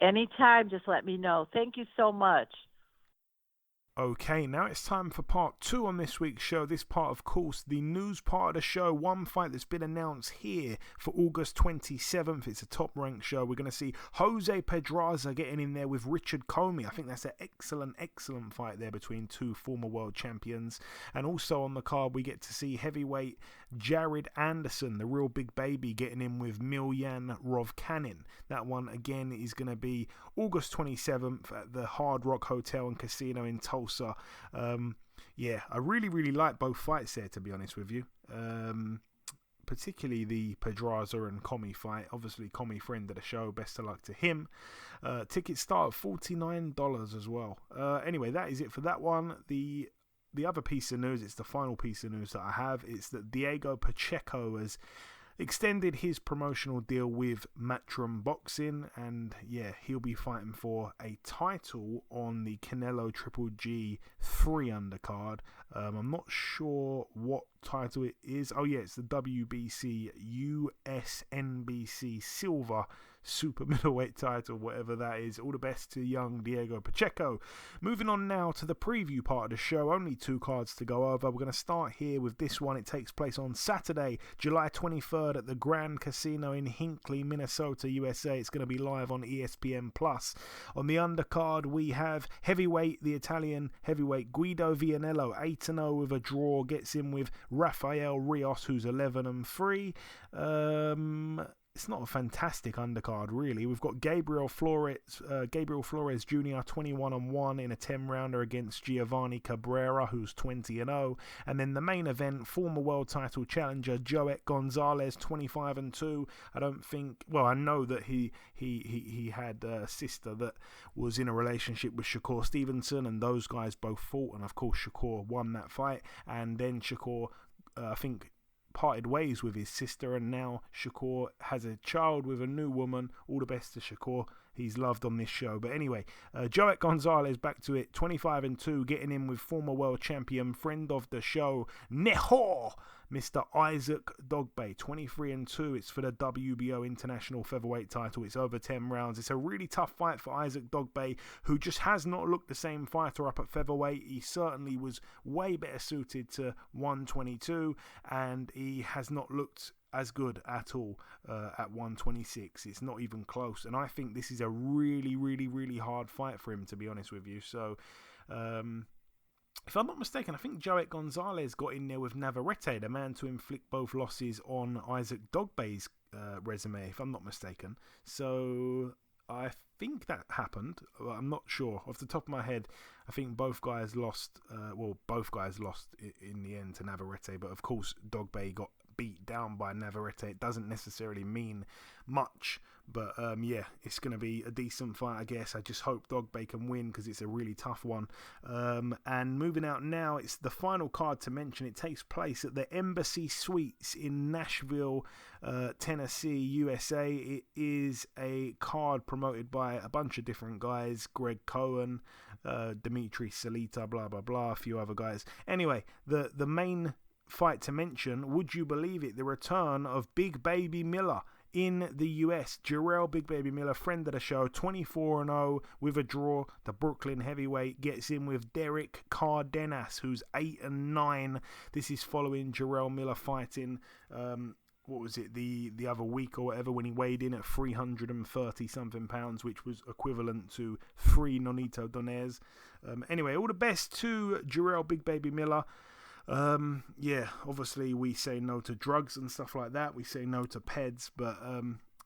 Anytime, just let me know. Thank you so much. Okay, now it's time for part 2 on this week's show. This part, of course, the news part of the show. One fight that's been announced here for August 27th. It's a top-ranked show. We're going to see Jose Pedraza getting in there with Richard Comey. I think that's an excellent fight there between two former world champions. And also on the card, we get to see heavyweight Jared Anderson, the real big baby, getting in with Miljan Rovkanin. That one, again, is going to be August 27th at the Hard Rock Hotel and Casino in Tulsa. I really like both fights there, to be honest with you. Particularly the Pedraza and Comey fight. Obviously, Comey, friend of the show. Best of luck to him. Tickets start at $49 as well. Anyway, that is it for that one. The other piece of news, it's the final piece of news that I have, it's that Diego Pacheco has extended his promotional deal with Matchroom Boxing, and he'll be fighting for a title on the Canelo Triple G 3 undercard. I'm not sure what title it is. Oh yeah, it's the WBC USNBC Silver Super Middleweight title, whatever that is. All the best to young Diego Pacheco. Moving on now to the preview part of the show. Only 2 cards to go over. We're going to start here with this one. It takes place on Saturday, July 23rd at the Grand Casino in Hinckley, Minnesota, USA. It's going to be live on ESPN+. On the undercard, we have heavyweight, the Italian heavyweight Guido Vianello, 8-0 with a draw, gets in with Rafael Rios, who's 11-3. It's not a fantastic undercard, really. We've got Gabriel Flores Jr., 21-1 in a 10-rounder against Giovanni Cabrera, who's 20-0. And then the main event, former world title challenger Joet Gonzalez, 25-2. I know that he had a sister that was in a relationship with Shakur Stevenson, and those guys both fought, and of course Shakur won that fight. And then Shakur, parted ways with his sister, and now Shakur has a child with a new woman. All the best to Shakur. He's loved on this show. But anyway, Joet Gonzalez, back to it, 25-2, getting in with former world champion, friend of the show, Nehor, Mr. Isaac Dogbe, 23-2. It's for the WBO International Featherweight title. It's over 10 rounds. It's a really tough fight for Isaac Dogbe, who just has not looked the same fighter up at featherweight. He certainly was way better suited to 122, and he has not looked as good at all at 126. It's not even close, and I think this is a really hard fight for him, to be honest with you. So if I'm not mistaken, I think Joet Gonzalez got in there with Navarrete, the man to inflict both losses on Isaac Dogbe's resume, if I'm not mistaken. So I think that happened. I'm not sure. Off the top of my head, I think both guys lost in the end to Navarrete, but of course Dogbe got beat down by Navarrete. It doesn't necessarily mean much. But yeah, it's going to be a decent fight, I guess. I just hope Dogbe can win because it's a really tough one. And moving out now, it's the final card to mention. It takes place at the Embassy Suites in Nashville, Tennessee, USA. It is a card promoted by a bunch of different guys. Greg Cohen, Dimitri Salita, blah, blah, blah, a few other guys. Anyway, the main fight to mention, would you believe it, the return of Big Baby Miller in the US. Jarrell Big Baby Miller, friend of the show, 24-0 with a draw. The Brooklyn heavyweight gets in with Derek Cardenas, who's 8-9. This is following Jarrell Miller fighting, what was it, the other week or whatever, when he weighed in at 330 something pounds, which was equivalent to 3 Nonito Donaires. Anyway, all the best to Jarrell Big Baby Miller. Yeah, obviously we say no to drugs and stuff like that. We say no to peds, but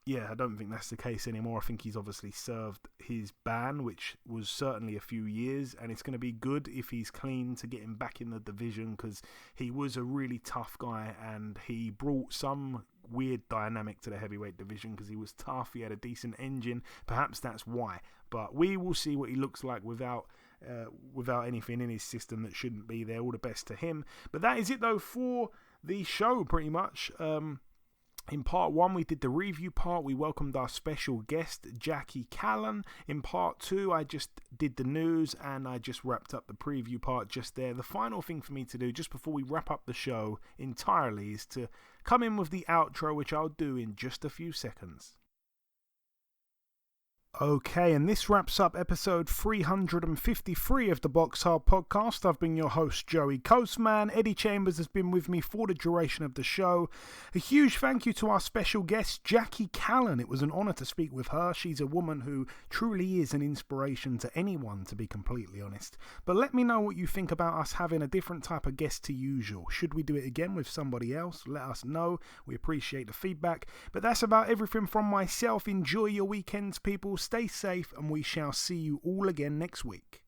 yeah, I don't think that's the case anymore. I think he's obviously served his ban, which was certainly a few years, and it's going to be good if he's clean to get him back in the division, because he was a really tough guy and he brought some weird dynamic to the heavyweight division because he was tough, he had a decent engine. Perhaps that's why, but we will see what he looks like without anything in his system that shouldn't be there. All the best to him. But that is it though for the show, pretty much. In part 1, we did the review part. We welcomed our special guest, Jackie Kallen. In part 2, I just did the news and I just wrapped up the preview part just there. The final thing for me to do, just before we wrap up the show entirely, is to come in with the outro, which I'll do in just a few seconds. Okay, and this wraps up episode 353 of the BoxHard Podcast. I've been your host, Joey Coastman. Eddie Chambers has been with me for the duration of the show. A huge thank you to our special guest, Jackie Kallen. It was an honour to speak with her. She's a woman who truly is an inspiration to anyone, to be completely honest. But let me know what you think about us having a different type of guest to usual. Should we do it again with somebody else? Let us know. We appreciate the feedback. But that's about everything from myself. Enjoy your weekends, people. Stay safe, and we shall see you all again next week.